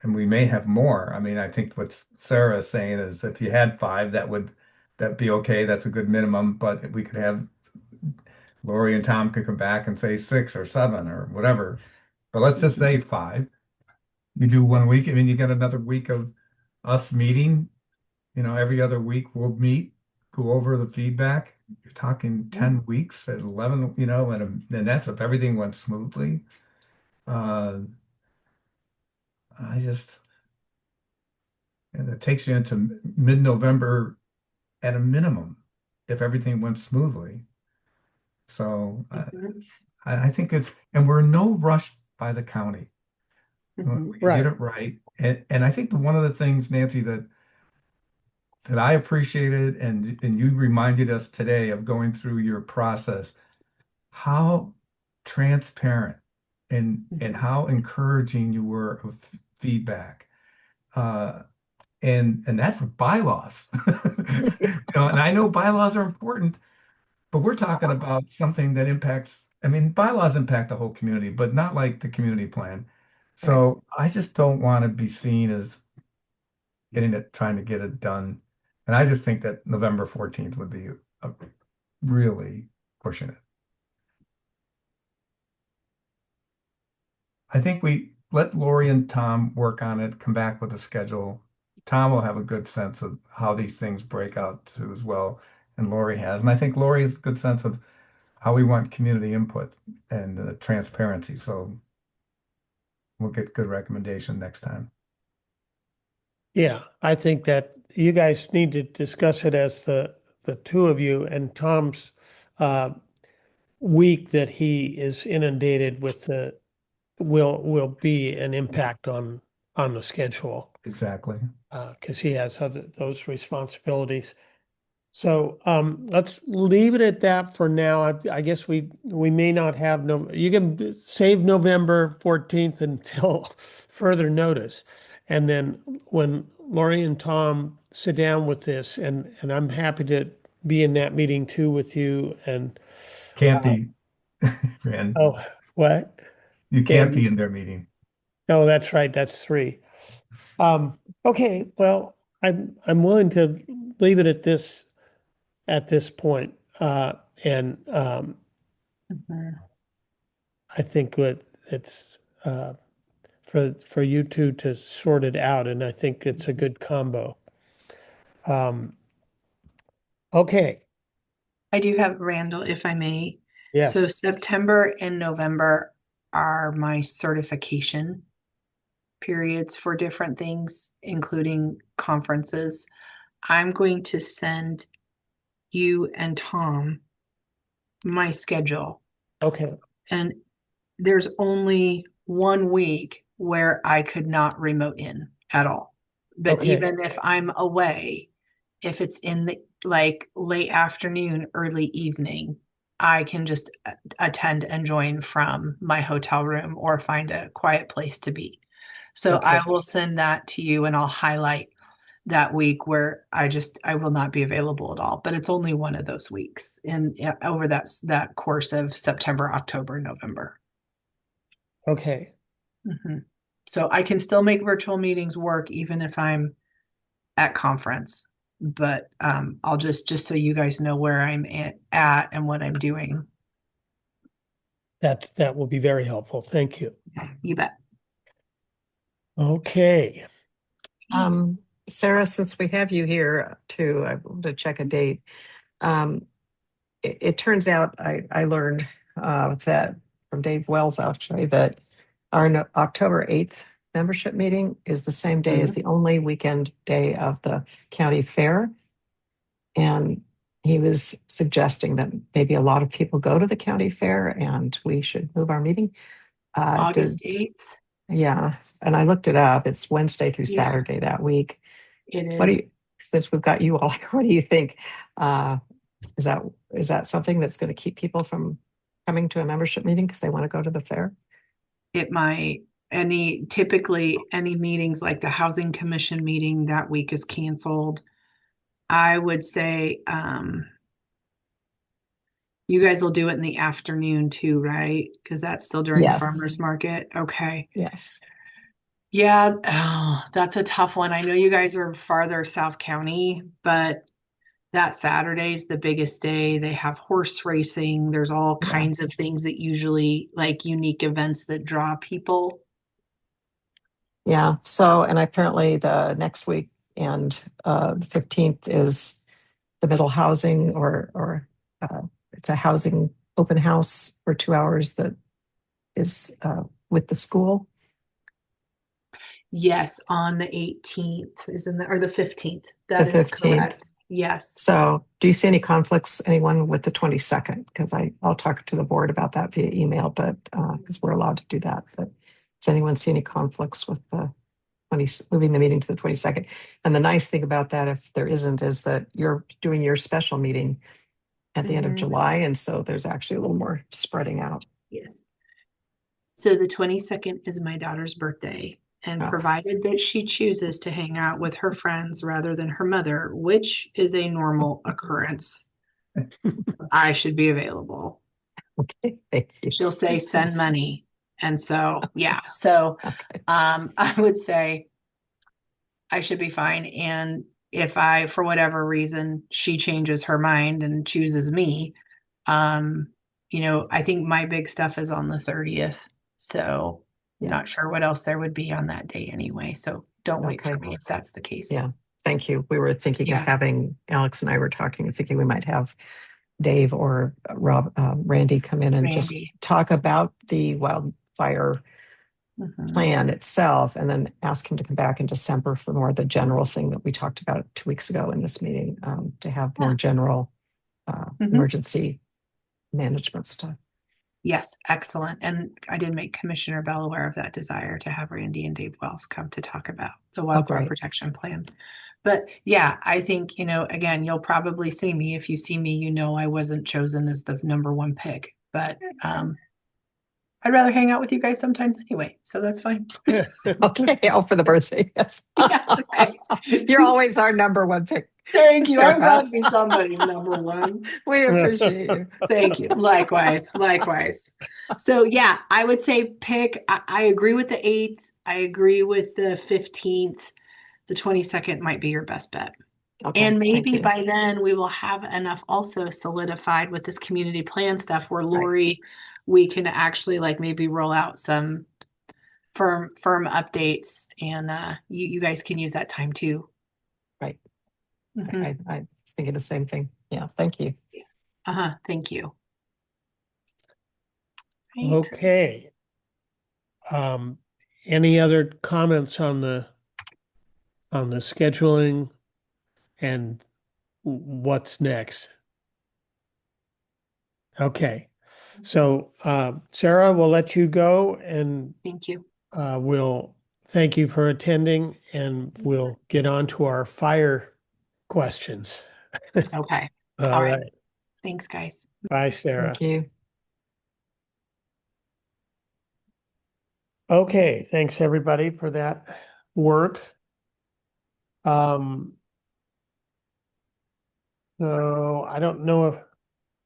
and we may have more. I mean, I think what Sarah is saying is if you had 5, that'd be okay. That's a good minimum, but we could have Lori and Tom could come back and say 6 or 7 or whatever. But let's just say 5. You do one week, I mean, you get another week of us meeting. Every other week we'll meet, go over the feedback. You're talking 10 weeks at 11, and that's if everything went smoothly. Uh, I just, and it takes you into mid-November at a minimum if everything went smoothly. So I think and we're in no rush by the county. We can Right. get it right. And I think one of the things, Nancy, that I appreciated and you reminded us today of going through your process, how transparent and how encouraging you were of feedback. And that's for bylaws. And I know bylaws are important, but we're talking about something that impacts, I mean, bylaws impact the whole community, but not like the community plan. So I just don't want to be seen as trying to get it done. And I just think that November 14th would be really pushing it. I think we let Lori and Tom work on it, come back with a schedule. Tom will have a good sense of how these things break out too as well, and Lori has. And I think Lori has a good sense of how we want community input and transparency. So we'll get good recommendation next time. Yeah, I think that you guys need to discuss it as the two of you, and Tom's uh, week that he is inundated with will be an impact on the schedule Exactly. because he has those responsibilities. So let's leave it at that for now. I guess we may not have no. You can save November 14th until further notice, and then when Lori and Tom sit down with this, and I'm happy to be in that meeting too with you. And Can't be, Rand. oh, what? You can't be in their meeting. Oh, that's right. That's 3. Okay. Well, I'm willing to leave it at this point. And I think it's for you two to sort it out, and I think it's a good combo. Okay. I do have Randall, if I may. So Yes. September and November are my certification periods for different things, including conferences. I'm going to send you and Tom my schedule. Okay. And there's only 1 week where I could not remote in at all. But Okay. even if I'm away, if it's in the like late afternoon, early evening, I can just attend and join from my hotel room or find a quiet place to be. So Okay. I will send that to you and I'll highlight that week where I will not be available at all. But it's only one of those weeks in over that course of September, October, November. Okay. So I can still make virtual meetings work even if I'm at conference. But I'll just so you guys know where I'm at and what I'm doing. That will be very helpful. Thank you. You bet. Okay. Sarah, since we have you here to check a date, it turns out I learned that from Dave Wells actually that our October 8th membership meeting is the same day as the only weekend day of the county fair. And he was suggesting that maybe a lot of people go to the county fair and we should move our meeting. August 8th. Yeah. And I looked it up. It's Wednesday through Yeah. Saturday that week. It is. What do you, since we've got you all, what do you think? Is that something that's going to keep people from coming to a membership meeting because they want to go to the fair? It might. Typically any meetings like the Housing Commission meeting that week is canceled. I would say You guys will do it in the afternoon too, right? Because that's still during Yes. farmers market. Okay. Yes. Yeah, that's a tough one. I know you guys are farther South County, but that Saturday's the biggest day. They have horse racing. There's all Yeah. kinds of things that usually like unique events that draw people. Yeah. So, and apparently the next week and the 15th is the middle housing or it's a housing open house for 2 hours that is with the school. Yes, on the 18th, isn't that, or the 15th? The That is 15th. correct. Yes. So do you see any conflicts, anyone with the 22nd? Because I'll talk to the board about that via email, but because we're allowed to do that. But does anyone see any conflicts with the moving the meeting to the 22nd? And the nice thing about that, if there isn't, is that you're doing your special meeting at the end of Mhm. July. And so there's actually a little more spreading out. Yes. So the 22nd is my daughter's birthday, and Oh. provided that she chooses to hang out with her friends rather than her mother, which is a normal occurrence, I should be available. Okay, thank you. She'll say, send money. And so, yeah. So Okay. I would say I should be fine. And if I, for whatever reason, she changes her mind and chooses me, I think my big stuff is on the 30th. So Yeah. not sure what else there would be on that day anyway. So don't wait for Okay. me if that's the case. Yeah, thank you. We were thinking Yeah. of having, Alex and I were talking, thinking we might have Dave or Randy come in and just Randy. talk about the wildfire Mhm. plan itself, and then ask him to come back in December for more of the general thing that we talked about 2 weeks ago in this meeting, to have more Yeah. general Mhm. emergency management stuff. Yes, excellent. And I did make Commissioner Bell aware of that desire to have Randy and Dave Wells come to talk about the wildfire great. protection plan. But yeah, I think, again, you'll probably see me. If you see me, I wasn't chosen as the number one pick. But I'd rather hang out with you guys sometimes anyway. So that's fine. Okay, for the birthday, yes. That's right. You're always our number one pick. Thank you. I'm Sarah. glad to be somebody's number one. We appreciate you. Thank you. Likewise. So yeah, I would say pick. I agree with the 8th. I agree with the 15th. The 22nd might be your best bet. Okay, And thank maybe you. by then we will have enough also solidified with this community plan stuff where Lori, we can actually maybe roll out some firm updates, and you guys can use that time too. Right. Mhm. I was thinking the same thing. Yeah, thank you. Thank you. Right. Okay. Any other comments on the scheduling and what's next? Okay. So Sarah, we'll let you go, and Thank you. we'll thank you for attending, and we'll get on to our fire questions. Okay. All right. Thanks, guys. Bye, Sarah. Thank you. Okay, thanks everybody for that work. So I don't know if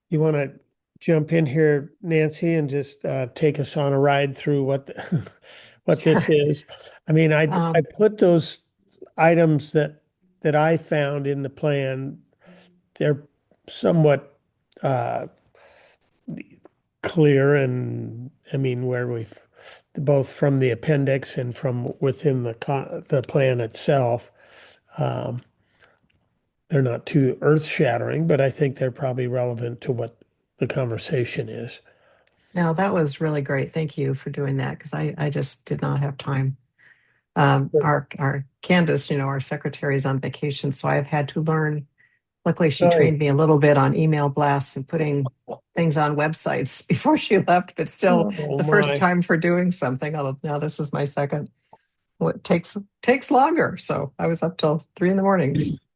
you want to jump in here, Nancy, and just take us on a ride through what what this Sure. is. I mean, I put those items that I found in the plan. They're somewhat clear, and I mean, where we've both from the appendix and from within the plan itself. They're not too earth-shattering, but I think they're probably relevant to what the conversation is. No, that was really great. Thank you for doing that, because I just did not have time. Our Candace, our secretary, is on vacation, so I've had to learn. Luckily, she trained me a little bit on email blasts and putting things on websites before she left, but still the first time for doing something. Although now this is my second. What takes longer. So I was up till 3 a.m.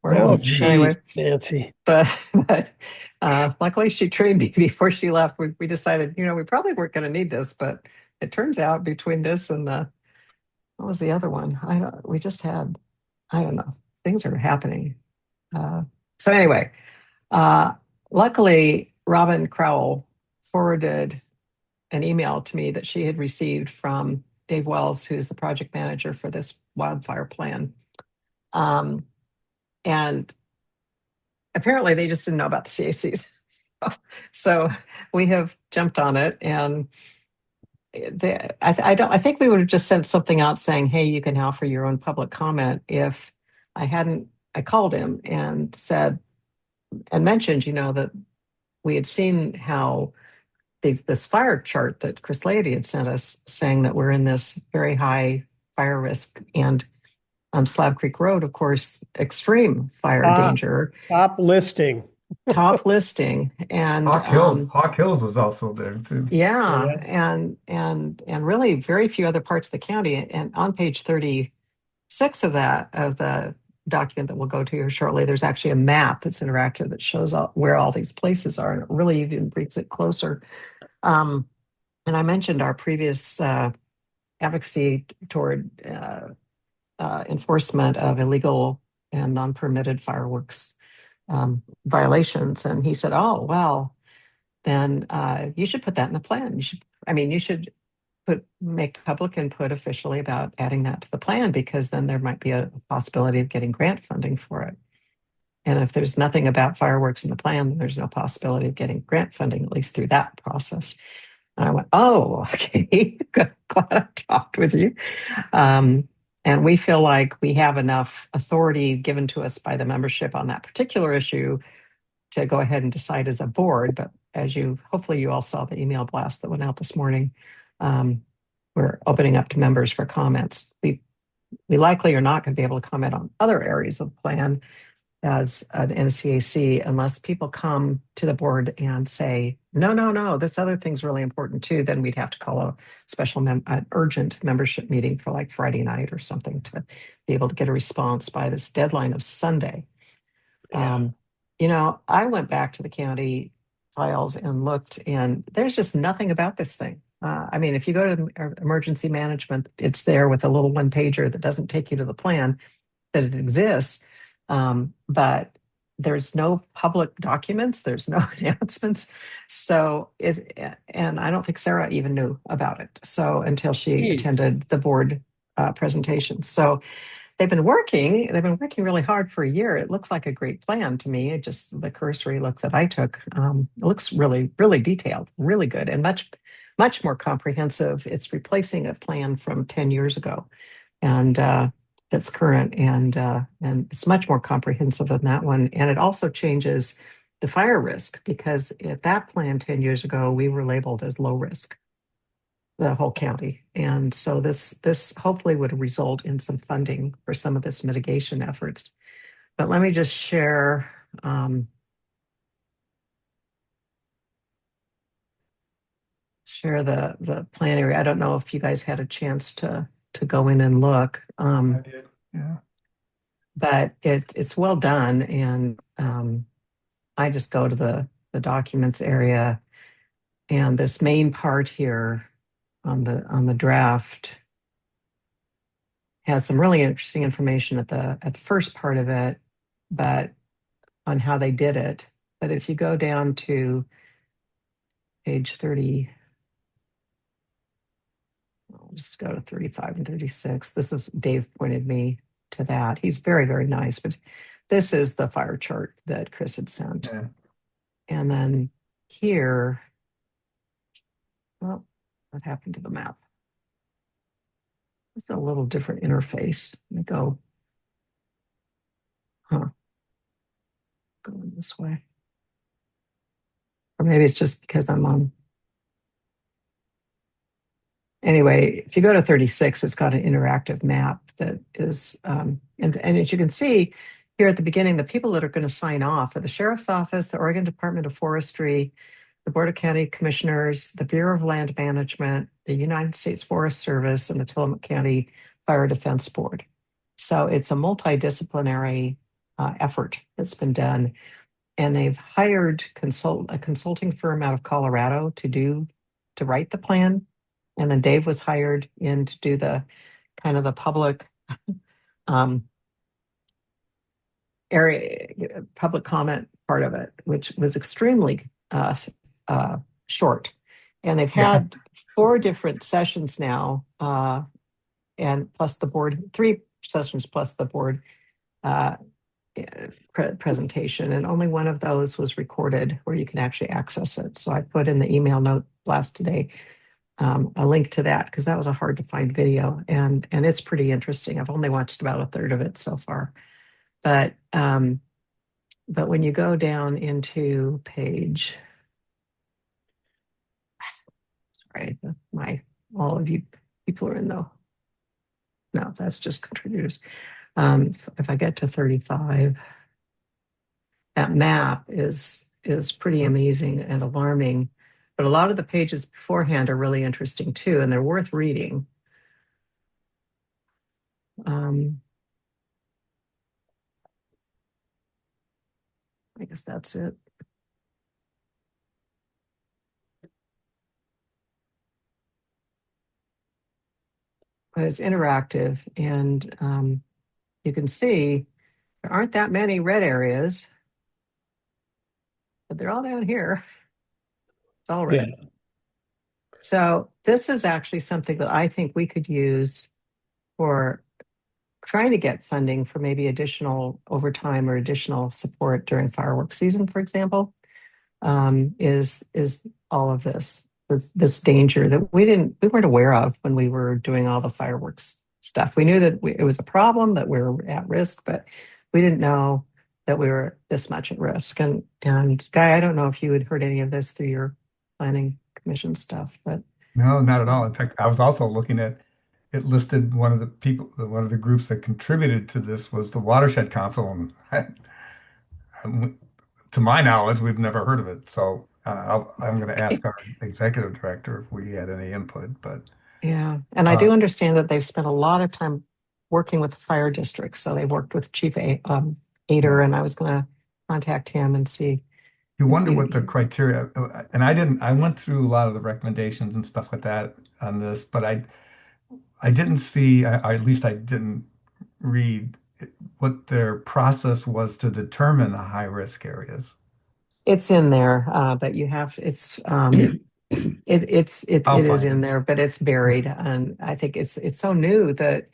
Oh, geez, anyway, Nancy. But luckily she trained me before she left. We decided, we probably weren't going to need this, but it turns out between this and what was the other one? I don't know. Things are happening. So anyway, luckily Robin Crowell forwarded an email to me that she had received from Dave Wells, who's the project manager for this wildfire plan. And apparently they just didn't know about the CACs. So we have jumped on it, and I think we would have just sent something out saying, hey, you can offer your own public comment, if I called him and said, and mentioned, that we had seen how this fire chart that Chris Leahy had sent us, saying that we're in this very high fire risk, and on Slab Creek Road, of course, extreme fire danger. Top listing. And Hawk Hills was also there too. Yeah. And really very few other parts of the county. And on page 36 of the document that we'll go to here shortly, there's actually a map that's interactive that shows where all these places are, and it really even brings it closer. And I mentioned our previous advocacy toward enforcement of illegal and non-permitted fireworks violations. And he said, oh, well, then you should put that in the plan. You should make public input officially about adding that to the plan, because then there might be a possibility of getting grant funding for it. And if there's nothing about fireworks in the plan, then there's no possibility of getting grant funding, at least through that process. And I went, oh, okay, glad I talked with you. And we feel like we have enough authority given to us by the membership on that particular issue to go ahead and decide as a board. But hopefully you all saw the email blast that went out this morning. We're opening up to members for comments. We likely are not going to be able to comment on other areas of the plan as an NCAC unless people come to the board and say, no, this other thing's really important too. Then we'd have to call a special an urgent membership meeting for like Friday night or something to be able to get a response by this deadline of Sunday. Yeah. I went back to the county files and looked, and there's just nothing about this thing. If you go to emergency management, it's there with a little one pager that doesn't take you to the plan, that it exists. But there's no public documents, there's no announcements. And I don't think Sarah even knew about it. So until she attended the board presentation. So they've been working really hard for a year. It looks like a great plan to me. Just the cursory look that I took, it looks really, really detailed, really good, and much, much more comprehensive. It's replacing a plan from 10 years ago, and that's current, and it's much more comprehensive than that one. And it also changes the fire risk, because at that plan 10 years ago, we were labeled as low risk, the whole county. And so this hopefully would result in some funding for some of this mitigation efforts. But let me just share the plan area. I don't know if you guys had a chance to go in and look. I did. Yeah. But it's well done. And I just go to the documents area, and this main part here on the draft has some really interesting information at the first part of it, but on how they did it. But if you go down to page 30, I'll just go to 35 and 36. This is, Dave pointed me to that. He's very, very nice, but this is the fire chart that Chris had sent. Yeah. And then here, well, what happened to the map? It's a little different interface. Let me go. Going this way. Or maybe it's just because I'm on. Anyway, if you go to 36, it's got an interactive map that is, and as you can see here at the beginning, the people that are going to sign off are the Sheriff's Office, the Oregon Department of Forestry, the Board of County Commissioners, the Bureau of Land Management, the United States Forest Service, and the Tillamook County Fire Defense Board. So it's a multidisciplinary effort that's been done. And they've hired a consulting firm out of Colorado to write the plan. And then Dave was hired in to do the kind of the public area, public comment part of it, which was extremely short. And they've Yeah. had 4 different sessions now, and plus the board, 3 sessions plus the board uh, presentation. And only one of those was recorded where you can actually access it. So I put in the email note blast today a link to that because that was a hard to find video, and it's pretty interesting. I've only watched about a third of it so far, but when you go down into page, sorry, all of you people are in though. No, that's just contributors. If I get to 35, that map is pretty amazing and alarming. But a lot of the pages beforehand are really interesting too, and they're worth reading. I guess that's it. But it's interactive, and you can see there aren't that many red areas, but they're all down here. It's all red. Yeah. So this is actually something that I think we could use for trying to get funding for maybe additional overtime or additional support during fireworks season, for example, is all of this danger that we weren't aware of when we were doing all the fireworks stuff. We knew that it was a problem, that we were at risk, but we didn't know that we were this much at risk. And Guy, I don't know if you had heard any of this through your planning commission stuff, but No, not at all. In fact, I was also looking at it listed one of the groups that contributed to this was the Watershed Council, and to my knowledge, we've never heard of it. So I'm going to ask our executive director if we had any input. But yeah, and I do understand that they've spent a lot of time working with the fire districts. So they've worked with Chief Ader, and I was going to contact him and see. You wonder what the criteria, and I went through a lot of the recommendations and stuff like that on this, but I didn't see, at least I didn't read what their process was to determine the high risk areas. It's in there, but you have it is in there, but it's buried, and I think it's so new that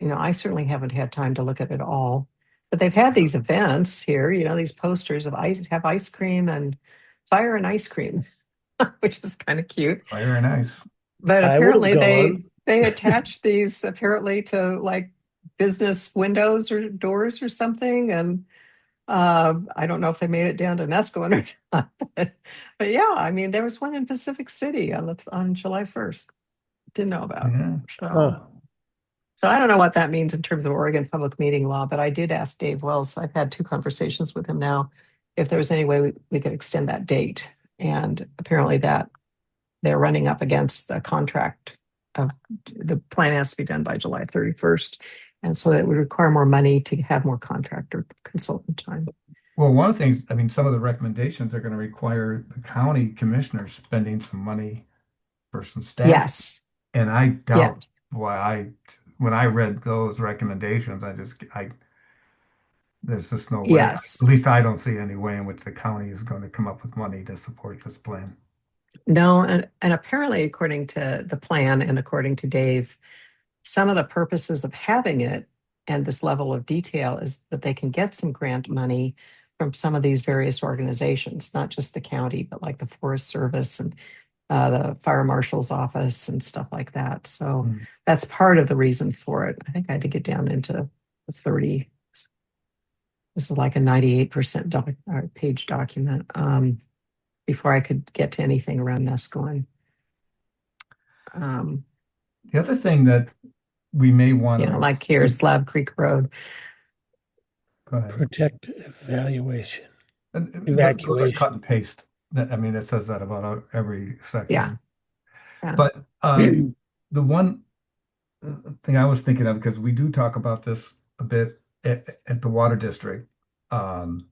I certainly haven't had time to look at it all. But they've had these events here, these posters of ice cream and fire and ice cream, which is kind of cute. Fire and ice. But I would've apparently gone. they attach these apparently to like business windows or doors or something, and I don't know if they made it down to Nescoin or not. But yeah, I mean, there was one in Pacific City on July 1st. Didn't know about. Yeah. So I don't know what that means in terms of Oregon public meeting law, but I did ask Dave Wells. I've had 2 conversations with him now, if there was any way we could extend that date. And apparently that they're running up against a contract of the plan has to be done by July 31st. And so that would require more money to have more contractor consultant time. Well, one of the things, I mean, some of the recommendations are going to require the county commissioners spending some money for some staff. Yes. And I doubt when I read those recommendations, there's just no way. Yes. At least I don't see any way in which the county is going to come up with money to support this plan. No, and apparently, according to the plan and according to Dave, some of the purposes of having it and this level of detail is that they can get some grant money from some of these various organizations, not just the county, but like the Forest Service and the Fire Marshal's office and stuff like that. So that's part of the reason for it. I think I had to get down into the 30. This is like a 98% page document before I could get to anything around Nescoin. The other thing that we may want to like here, Slab Creek Road. Go ahead. Protect evaluation. Those Evacuation. are cut and paste. I mean, it says that about every section. Yeah. But the one thing I was thinking of, because we do talk about this a bit at the water district, and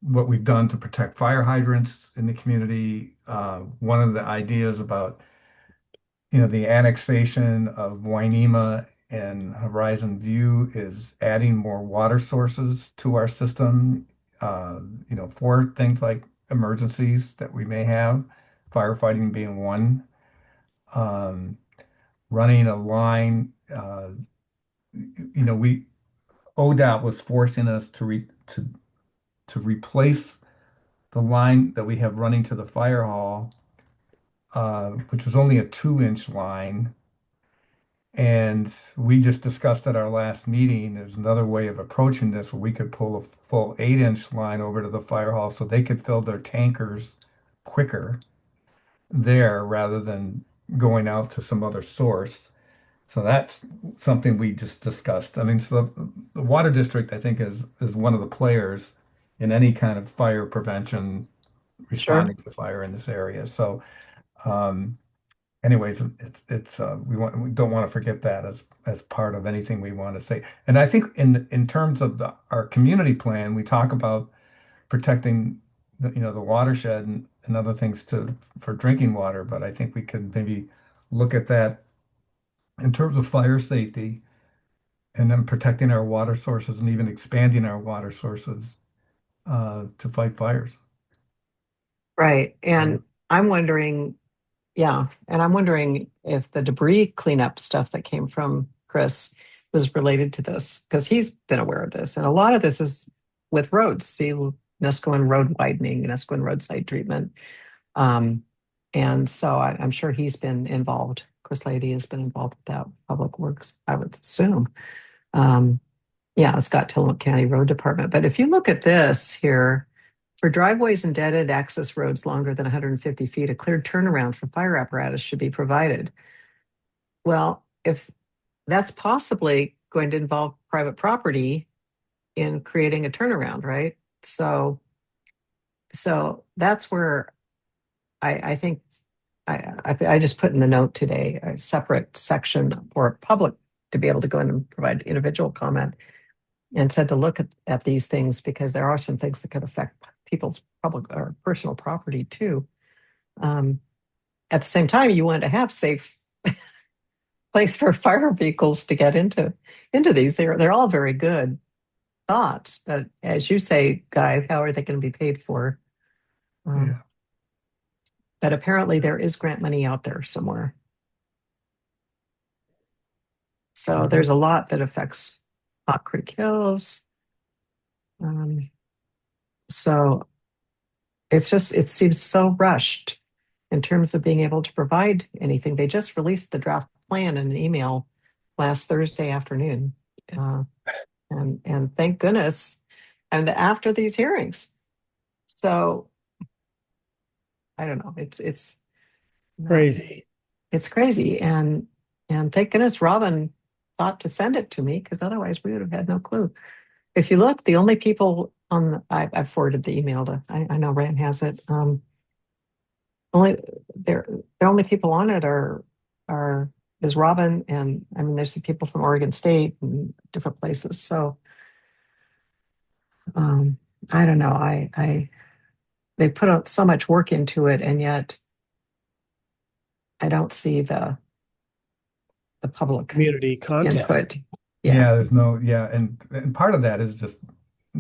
what we've done to protect fire hydrants in the community. One of the ideas about the annexation of Wainema and Horizon View is adding more water sources to our system. for things like emergencies that we may have, firefighting being one. Um, Running a line, we ODOT was forcing us to replace the line that we have running to the fire hall, which was only a 2-inch line. And we just discussed at our last meeting, there's another way of approaching this where we could pull a full 8-inch line over to the fire hall so they could fill their tankers quicker there rather than going out to some other source. So that's something we just discussed. I mean, so the water district, I think, is one of the players in any kind of fire prevention, Sure. responding to fire in this area. So, um, anyways, we don't want to forget that as part of anything we want to say. And I think in terms of our community plan, we talk about protecting the watershed and other things for drinking water. But I think we could maybe look at that in terms of fire safety and then protecting our water sources and even expanding our water sources to fight fires. Right. And I'm wondering, yeah, and I'm wondering if the debris cleanup stuff that came from Chris was related to this, because he's been aware of this. And a lot of this is with roads, see, Nescoin road widening, Nescoin roadside treatment. And so I'm sure he's been involved. Chris Lady has been involved with that, Public Works, I would assume. Yeah, Scott Tillamook County Road Department. But if you look at this here, for driveways and dead-end access roads longer than 150 feet, a cleared turnaround for fire apparatus should be provided. Well, if that's possibly going to involve private property in creating a turnaround, right? So that's where I think I just put in the note today a separate section for public to be able to go in and provide individual comment, and said to look at these things because there are some things that could affect people's public or personal property too. At the same time, you want to have safe place for fire vehicles to get into these. They're all very good thoughts, but as you say, Guy, how are they going to be paid for? Yeah. But apparently there is grant money out there somewhere. So there's a lot that affects Hot Creek Hills. So it seems so rushed in terms of being able to provide anything. They just released the draft plan in an email last Thursday afternoon. And thank goodness, and after these hearings. So I don't know. It's Crazy. It's crazy. And thank goodness Robin thought to send it to me, because otherwise we would have had no clue. If you look, the only people I've forwarded the email to, I know Rand has it. The only people on it is Robin, and I mean there's some people from Oregon State and different places. So I don't know. They put out so much work into it, and yet I don't see the public Community contact. input. Yeah, and part of that is just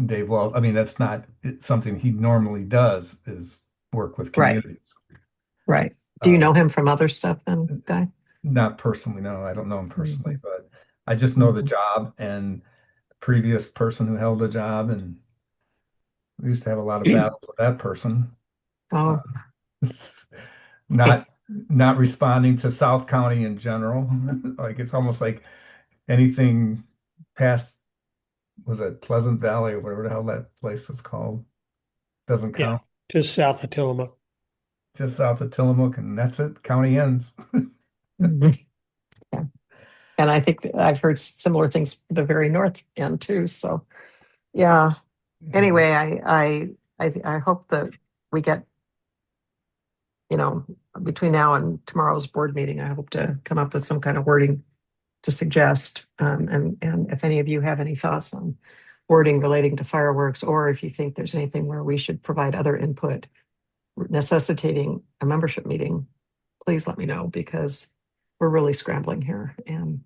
Dave. Well, I mean, that's not something he normally does, is work with communities. Right. Do you know him from other stuff then, Guy? Not personally, no. I don't know him personally, but I just know the job and the previous person who held the job, and we used to have a lot of battles with that person. Oh, Not responding to South County in general. Like it's almost like anything past, was it Pleasant Valley or whatever the hell that place is called, doesn't count. Just south of Tillamook. Just south of Tillamook, and that's it. County ends. yeah. And I think I've heard similar things for the very north end too. So, yeah. Anyway, I hope that we get, between now and tomorrow's board meeting, I hope to come up with some kind of wording to suggest. And if any of you have any thoughts on wording relating to fireworks, or if you think there's anything where we should provide other input necessitating a membership meeting, please let me know, because we're really scrambling here, and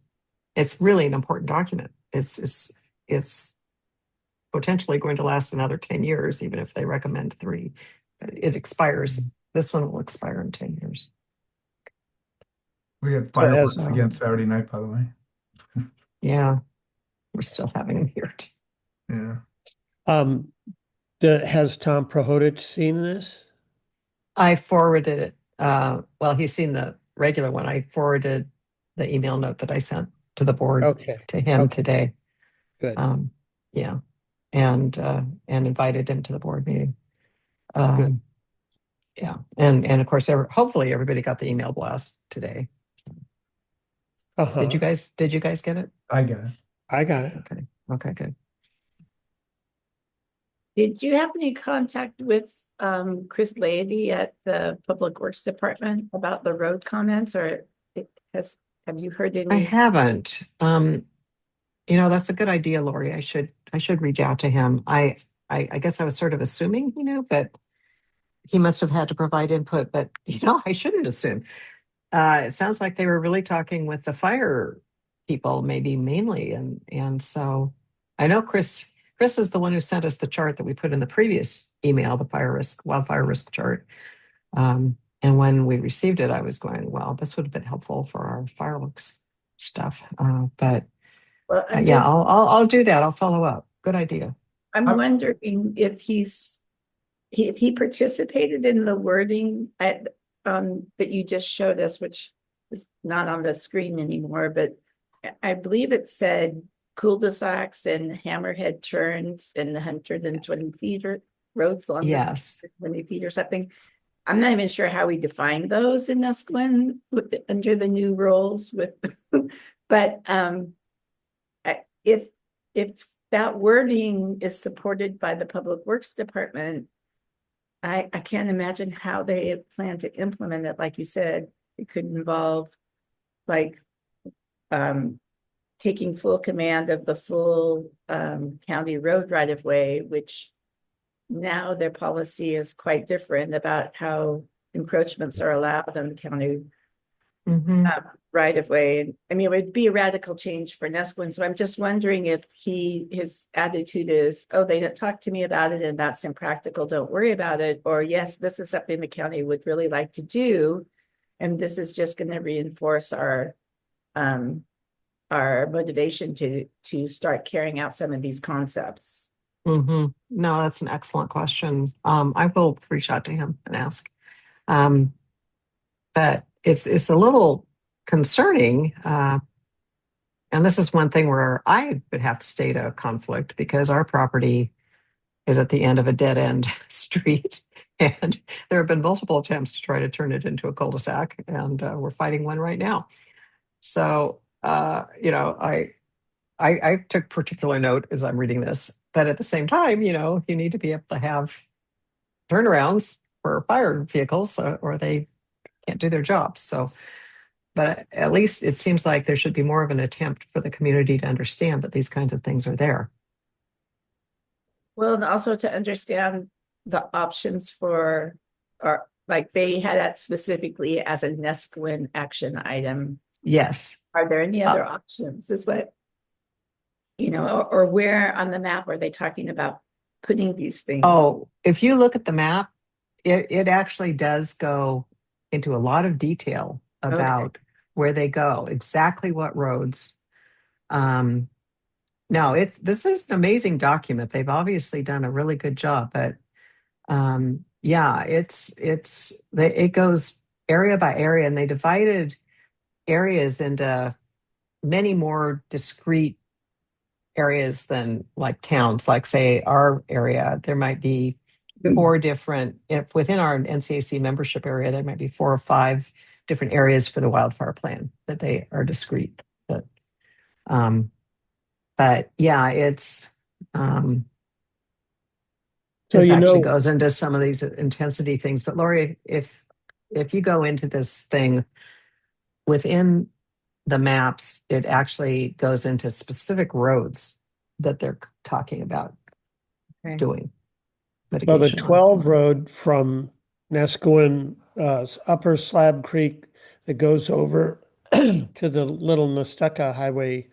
it's really an important document. It's potentially going to last another 10 years, even if they recommend 3. It expires. This one will expire in 10 years. We had So it has- fireworks again Saturday night, by the way. Yeah, we're still having them here. Yeah. Has Tom Prohodich seen this? I forwarded it. Well, he's seen the regular one. I forwarded the email note that I sent to the board Okay, to him okay. today. Good. Yeah, and invited him to the board meeting. Good. Yeah, and of course, hopefully everybody got the email blast today. Uh-huh. Did you guys get it? I got it. I got it. Okay, good. Did you have any contact with Chris Leahy at the Public Works Department about the road comments, or have you heard I any? haven't. That's a good idea, Lori. I should reach out to him. I guess I was sort of assuming, but he must have had to provide input, but I shouldn't assume. It sounds like they were really talking with the fire people, maybe mainly, and so I know Chris is the one who sent us the chart that we put in the previous email, the wildfire risk chart. And when we received it, I was going, well, this would have been helpful for our fireworks stuff. But Well, yeah, I'll do that. I'll follow up. Good idea. I'm wondering if he participated in the wording that you just showed us, which is not on the screen anymore, but I believe it said cul-de-sacs and hammerhead turns and 120 feet or roads longer than Yes. 20 feet or something. I'm not even sure how we define those in Nesquin under the new rules but if that wording is supported by the Public Works Department, I can't imagine how they plan to implement it. Like you said, it could involve like taking full command of the full county road right of way, which now their policy is quite different about how encroachments are allowed on the county right of way. I mean, it would be a radical change for Nesquin. So I'm just wondering if his attitude is, oh, they didn't talk to me about it and that's impractical, don't worry about it. Or yes, this is something the county would really like to do. And this is just going to reinforce our motivation to start carrying out some of these concepts. No, that's an excellent question. I will reach out to him and ask. But it's a little concerning. And this is one thing where I would have to state a conflict because our property is at the end of a dead end street. And there have been multiple attempts to try to turn it into a cul-de-sac, and we're fighting one right now. So, I took particular note as I'm reading this, but at the same time, you need to be able to have turnarounds for fire vehicles or they can't do their jobs. So, but at least it seems like there should be more of an attempt for the community to understand that these kinds of things are there. Well, and also to understand the options or like they had that specifically as a Nesquin action item. Yes. Are there any other options? Is what, or where on the map are they talking about putting these things? Oh, if you look at the map, it actually does go into a lot of detail about where they go, exactly what roads. Now this is an amazing document. They've obviously done a really good job, but yeah, it goes area by area, and they divided areas into many more discrete areas than like towns. Like say our area, there might be 4 different, if within our NCAC membership area, there might be 4 or 5 different areas for the wildfire plan that they are discrete. But yeah, it's So this actually goes into some of these intensity things. But Lori, if you go into this thing within the maps, it actually goes into specific roads that they're talking about doing Well, the mitigation. 12 road from Nesquin, Upper Slab Creek that goes over to the Little Nestucca Highway,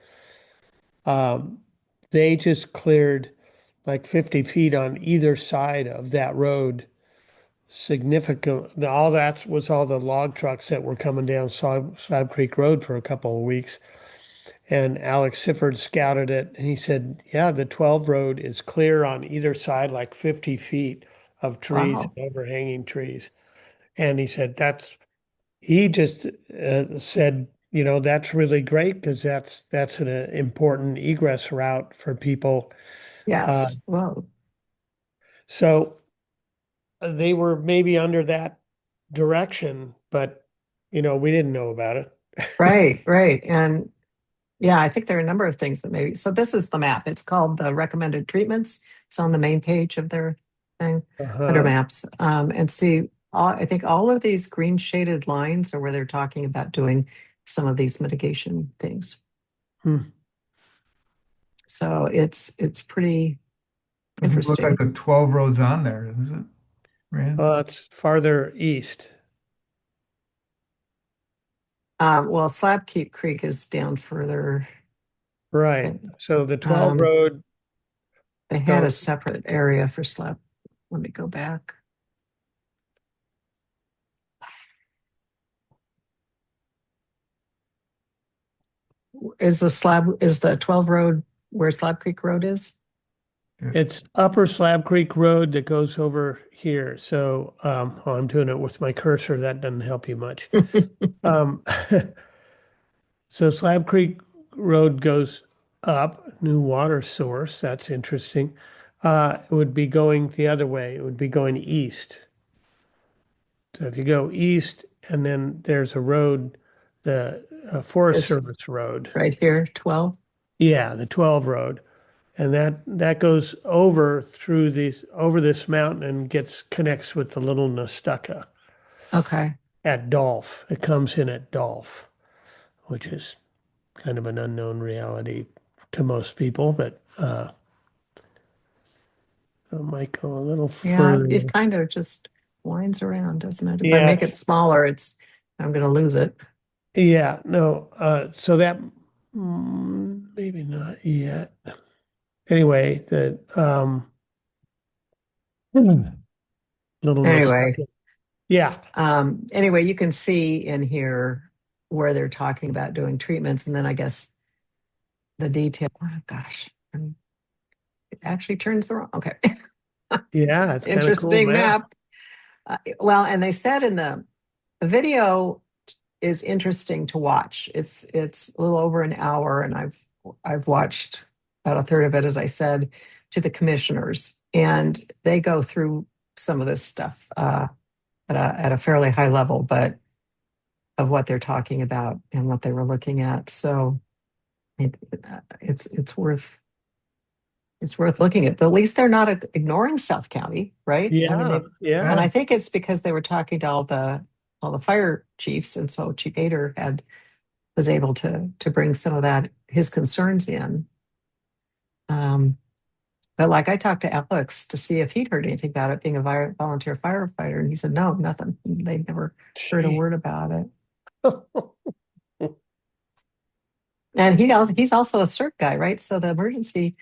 they just cleared like 50 feet on either side of that road. Significant, all that was all the log trucks that were coming down Slab Creek Road for a couple of weeks. And Alex Sifford scouted it and he said, yeah, the 12 road is clear on either side, like 50 feet of trees, Wow. overhanging trees. And he said, he just said, that's really great because that's an important egress route for people. Uh, Yes. Whoa. so they were maybe under that direction, but we didn't know about it. Right, right. And yeah, I think there are a number of things that maybe. So this is the map. It's called the recommended treatments. It's on the main page of their thing under Uh-huh. maps. And see, I think all of these green shaded lines are where they're talking about doing some of these mitigation things. Hmm. So it's pretty Doesn't look like interesting. the 12 roads on there, is it, Rand? It's farther east. Well, Creek is down further. Right. So the 12 Um, road they had a goes, separate area for Slab. Let me go back. Is the 12 road where Slab Creek Road is? it's Upper Slab Creek Road that goes over here. So I'm doing it with my cursor. That doesn't help you much. Um, so Slab Creek Road goes up, new water source. That's interesting. It would be going the other way. It would be going east. So if you go east and then there's a road, the Forest It's Service Road. right here, 12. Yeah, the 12 road. And that goes over this mountain and connects with the Little Nestucca Okay. at Dolph. It comes in at Dolph, which is kind of an unknown reality to most people, but it might go a little Yeah, further. it kind of just winds around, doesn't it? If I Yeah, make it smaller, I'm going to lose it. yeah, no. So that maybe not yet. Anyway, the Little Anyway, Nestucca. Yeah, anyway, you can see in here where they're talking about doing treatments, and then I guess the detail. Oh gosh, it actually turns the wrong. Okay, this is yeah, an it's kind of cool interesting map. map. Well, and they said in the video is interesting to watch. It's a little over an hour, and I've watched about a third of it, as I said, to the commissioners, and they go through some of this stuff at a fairly high level, but of what they're talking about and what they were looking at. So it, it's worth looking at. But at least they're not ignoring South County, right? I mean, Yeah, and yeah. I think it's because they were talking to all the fire chiefs, and so Chief Ader was able to bring some of that his concerns in. But like I talked to Alex to see if he'd heard anything about it being a volunteer firefighter, and he said no, nothing. They never heard a Gee. word about it. And he's also a CERT guy, right? So the emergency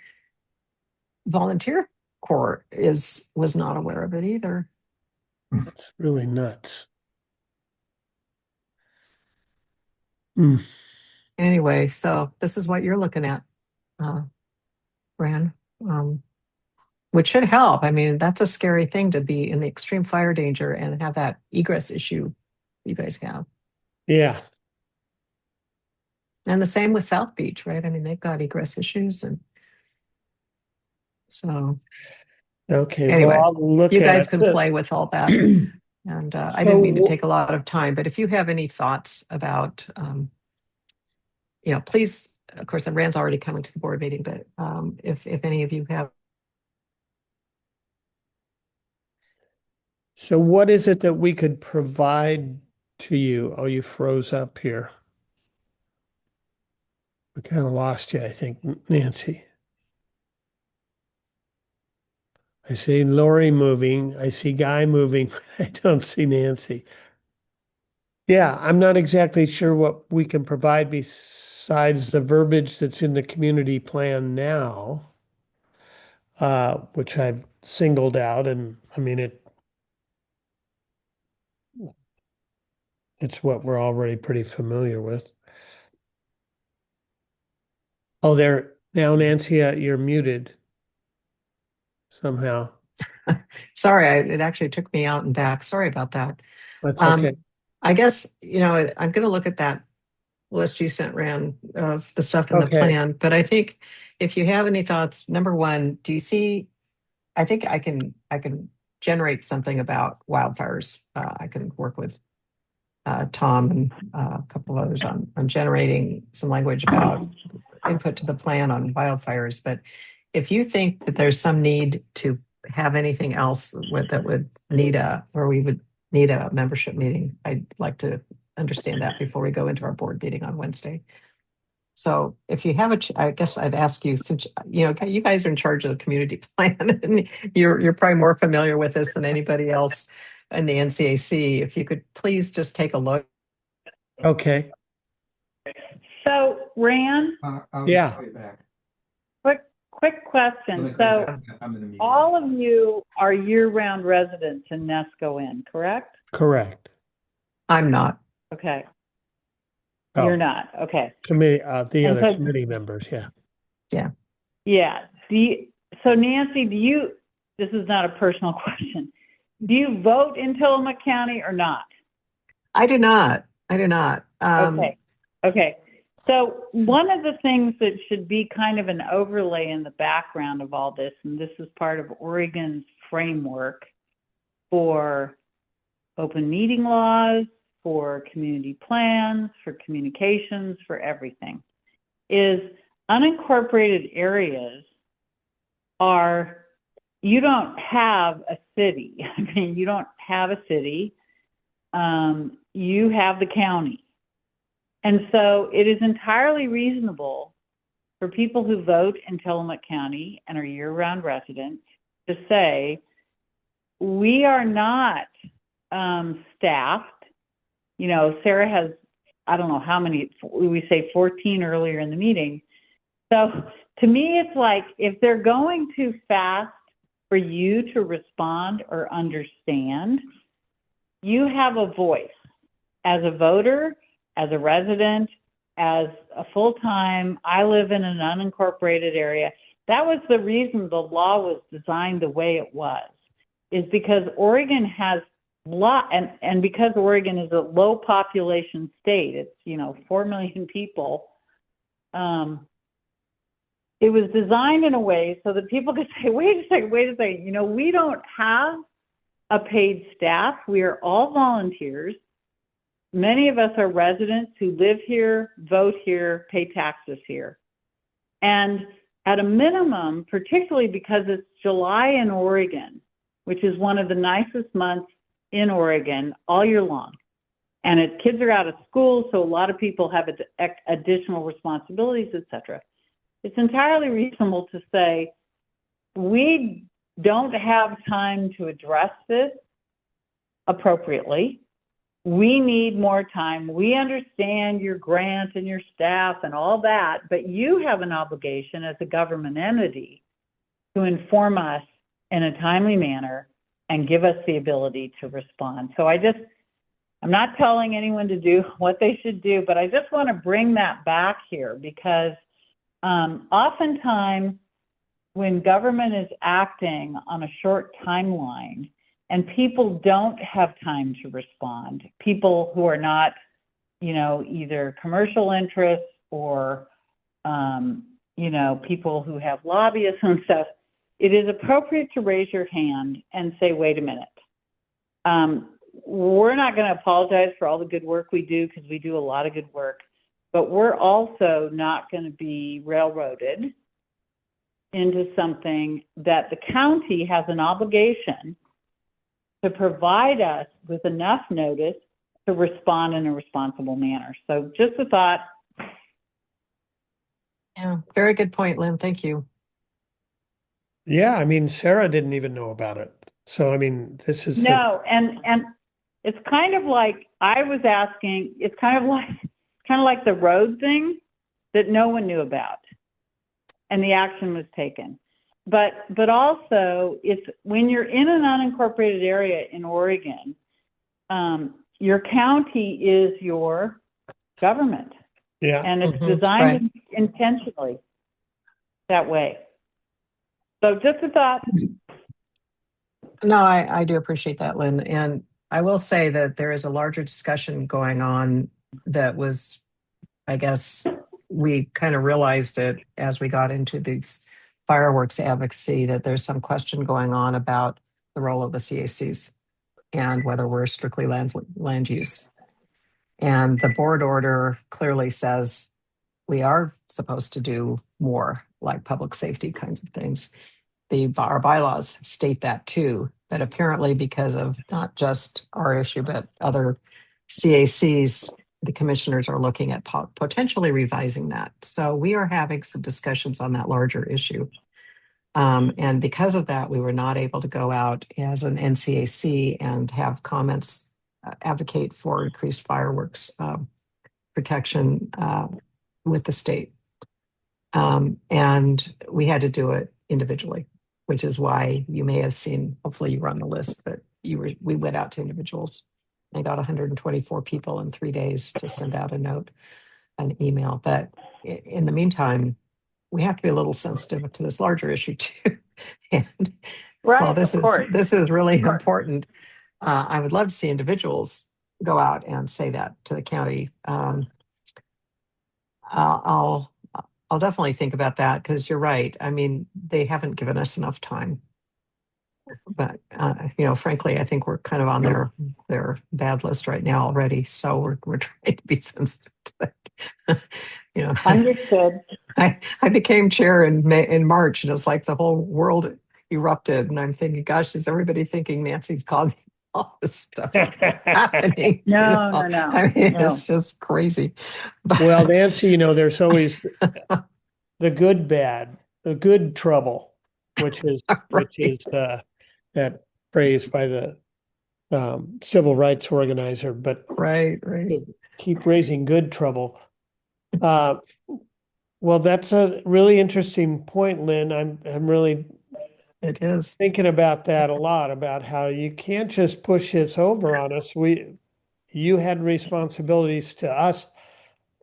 volunteer corps was not aware of it either. That's really nuts. Mm. Anyway, so this is what you're looking at, Ran, which should help. I mean, that's a scary thing to be in the extreme fire danger and have that egress issue you guys have. Yeah. And the same with South Beach, right? I mean, they've got egress issues. And so Okay. Well, anyway, I'll look you at guys it. can play with all that. And I didn't mean to take a lot of time, but if you have any thoughts about, please, of course, Rand's already coming to the board meeting, but if any of you have. So what is it that we could provide to you? Oh, you froze up here. We kind of lost you, I think, Nancy. I see Lori moving. I see Guy moving. I don't see Nancy. Yeah, I'm not exactly sure what we can provide besides the verbiage that's in the community plan now. which I've singled out, and I mean it's what we're already pretty familiar with. Oh, there now, Nancy, you're muted somehow. Sorry, it actually took me out and back. Sorry about that. That's okay. I guess, I'm going to look at that list you sent, Rand, of the stuff in the Okay. plan. But I think if you have any thoughts, number one, do you see, I think I can generate something about wildfires. I can work with Tom and a couple of others on generating some language about input to the plan on wildfires. But if you think that there's some need to have anything else that would need where we would need a membership meeting, I'd like to understand that before we go into our board meeting on Wednesday. So if you have I guess I'd ask you, since you guys are in charge of the community plan and you're probably more familiar with this than anybody else in the NCAC, if you could please just take a look. Okay. So, Rand, Yeah. quick question. So, all of you are year-round residents in Nesco Inn, correct? Correct. I'm not. Okay. Oh, You're not. Okay. committee, the And other so- committee members. Yeah. Yeah. So, Nancy, this is not a personal question. Do you vote in Tillamook County or not? I do not. Okay. So one of the things that should be kind of an overlay in the background of all this, and this is part of Oregon's framework for open meeting laws, for community plans, for communications, for everything, is unincorporated areas you don't have a city. I mean, you don't have a city. You have the county. And so it is entirely reasonable for people who vote in Tillamook County and are year-round residents to say, we are not staffed. Sarah has, I don't know how many, we say 14 earlier in the meeting. So to me, it's like, if they're going too fast for you to respond or understand, you have a voice as a voter, as a resident, as a full-time. I live in an unincorporated area. That was the reason the law was designed the way it was, is because Oregon has and because Oregon is a low population state, it's 4 million people. It was designed in a way so that people could say, wait a second, we don't have a paid staff. We are all volunteers. Many of us are residents who live here, vote here, pay taxes here. And at a minimum, particularly because it's July in Oregon, which is one of the nicest months in Oregon all year long, and kids are out of school, so a lot of people have additional responsibilities, etc. It's entirely reasonable to say, we don't have time to address this appropriately. We need more time. We understand your grant and your staff and all that, but you have an obligation as a government entity to inform us in a timely manner and give us the ability to respond. So I'm not telling anyone to do what they should do, but I just want to bring that back here because oftentimes when government is acting on a short timeline and people don't have time to respond, people who are not, either commercial interests or, people who have lobbyists and stuff, it is appropriate to raise your hand and say, wait a minute. We're not going to apologize for all the good work we do because we do a lot of good work, but we're also not going to be railroaded into something that the county has an obligation to provide us with enough notice to respond in a responsible manner. So just a thought. Yeah, very good point, Lynn. Thank you. Yeah, I mean, Sarah didn't even know about it. So, I mean, this is No, and it's kind of like I was asking, it's kind of like the road thing that no one knew about and the action was taken. but also it's when you're in an unincorporated area in Oregon, your county is your government, Yeah. and it's Mhm, designed intentionally that way. So just a thought. No, I do appreciate that, Lynn. And I will say that there is a larger discussion going on that was, I guess, we kind of realized it as we got into these fireworks advocacy, that there's some question going on about the role of the CACs and whether we're strictly land use. And the board order clearly says we are supposed to do more, like public safety kinds of things. Our bylaws state that too, but apparently because of not just our issue, but other CACs, the commissioners are looking at potentially revising that. So we are having some discussions on that larger issue. And because of that, we were not able to go out as an NCAC and have comments advocate for increased fireworks protection with the state. And we had to do it individually, which is why you may have seen, hopefully you were on the list, but we went out to individuals. I got 124 people in 3 days to send out a note, an email. But in the meantime, we have to be a little sensitive to this larger issue too. And Right, well, of course. this is really important. I would love to see individuals go out and say that to the county. I'll definitely think about that, because you're right. I mean, they haven't given us enough time. But frankly, I think we're kind of on their bad list right now already. So we're trying to be sensitive to it. Understood. I became chair in March, and it's like the whole world erupted, and I'm thinking, gosh, is everybody thinking Nancy's causing all this stuff happening? No. I mean, No. it's just crazy. Well, Nancy, there's always the good bad, the good trouble, which is that phrase by the civil rights organizer. But right. keep raising good trouble. Well, that's a really interesting point, Lynn. I'm really It is thinking about that a lot, about how you can't just push this over on us. You had responsibilities to us,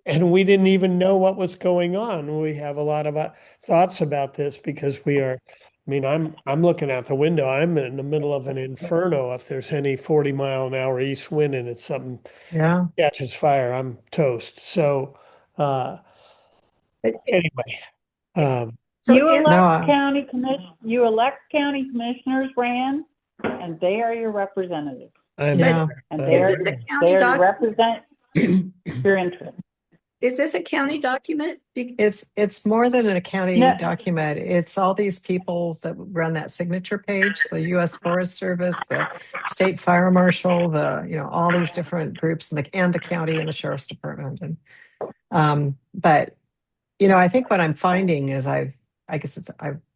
and we didn't even know what was going on. We have a lot of thoughts about this because I'm looking out the window. I'm in the middle of an inferno. If there's any 40-mile-an-hour east wind and it's something catches fire, I'm toast. So anyway, So you is- elect county commissioners, Rand, and they are your representatives, and Is it a county they document? represent your interest. Is this a county document? It's more than a county No. document. It's all these people that run that signature page, the U.S. Forest Service, the state fire marshal, all these different groups, and the county and the sheriff's department. And but I think what I'm finding is I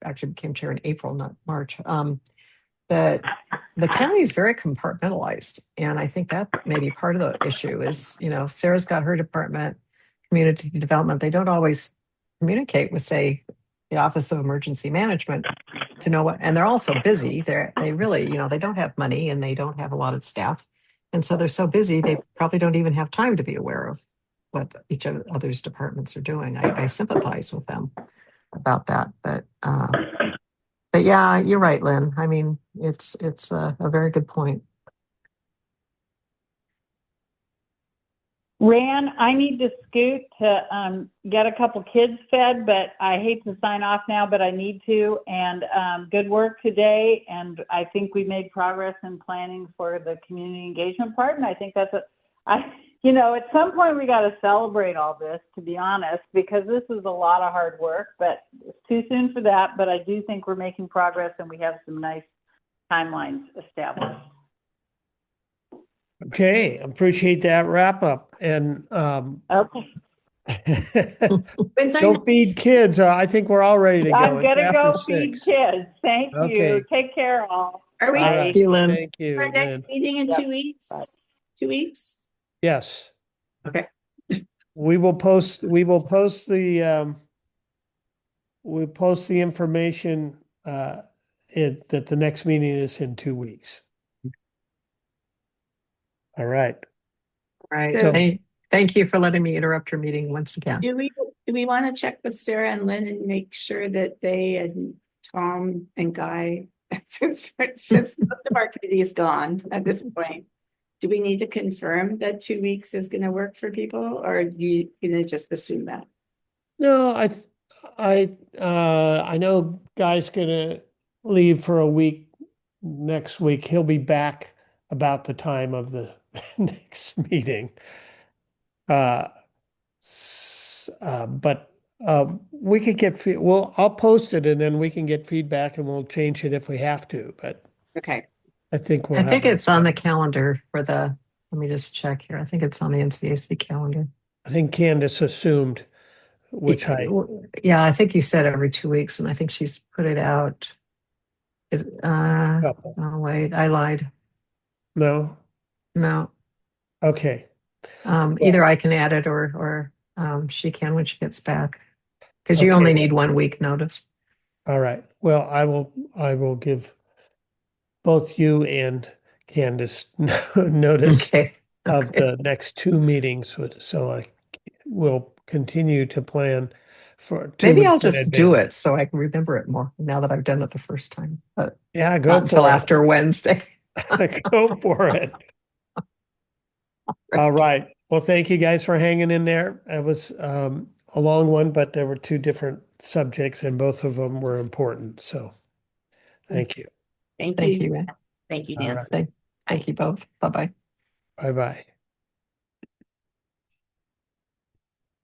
actually became chair in April, not March. That the county is very compartmentalized, and I think that may be part of the issue. Is Sarah's got her department, community development. They don't always communicate with, say, the Office of Emergency Management to know what, and they're also busy. They really, they don't have money and they don't have a lot of staff. And so they're so busy, they probably don't even have time to be aware of what each of the other's departments are doing. I sympathize with them about that. But yeah, you're right, Lynn. I mean, it's a very good point. Rand, I need to scoot to get a couple kids fed, but I hate to sign off now, but I need to. And good work today. And I think we made progress in planning for the community engagement part. And I think that's at some point we got to celebrate all this, to be honest, because this is a lot of hard work, but it's too soon for that. But I do think we're making progress and we have some nice timelines established. okay, appreciate that wrap up. And Okay. go feed kids. I think we're all ready to go. I'm going to It's go after feed 6. kids. Thank Okay. you. Take care, all. Are we All right. Thank you, Lynn. Thank you, our next Lynn. meeting in Yep. 2 weeks? Bye. 2 weeks? Yes. Okay. We'll post the information that the next meeting is in 2 weeks. All right. Right. So- Thank you for letting me interrupt your meeting once again. Do we want to check with Sarah and Lynn and make sure that they and Tom and Guy, since most of our committee is gone at this point, do we need to confirm that 2 weeks is going to work for people, or are you going to just assume that? No, I know Guy's gonna leave for a week next week. He'll be back about the time of the next meeting. But we could get I'll post it and then we can get feedback and we'll change it if we have to. But Okay. I think we'll I think have it's on the calendar for let me just check here. I think it's on the NCAC calendar. I think Candace assumed, which Yeah, I think you said every 2 weeks, and I think she's put it out. couple. Oh, wait, I lied. No. No. Okay. Either I can add it or she can when she gets back. Because you Okay. only need 1 week notice. All right. Well, I will give both you and Candace notice Okay. of Okay. the next 2 meetings, so I will continue to plan for 2 Maybe weeks I'll in just do advance. it so I can remember it more now that I've done it the first time, but Yeah, go not until for after Wednesday. it. Go for it. All right. Well, thank you guys for hanging in there. It was a long one, but there were 2 different subjects and both of them were important. So thank you. Thank Thank you. you, Ann. Thank you, All Nancy. right. Thank you both. Bye-bye. Bye-bye.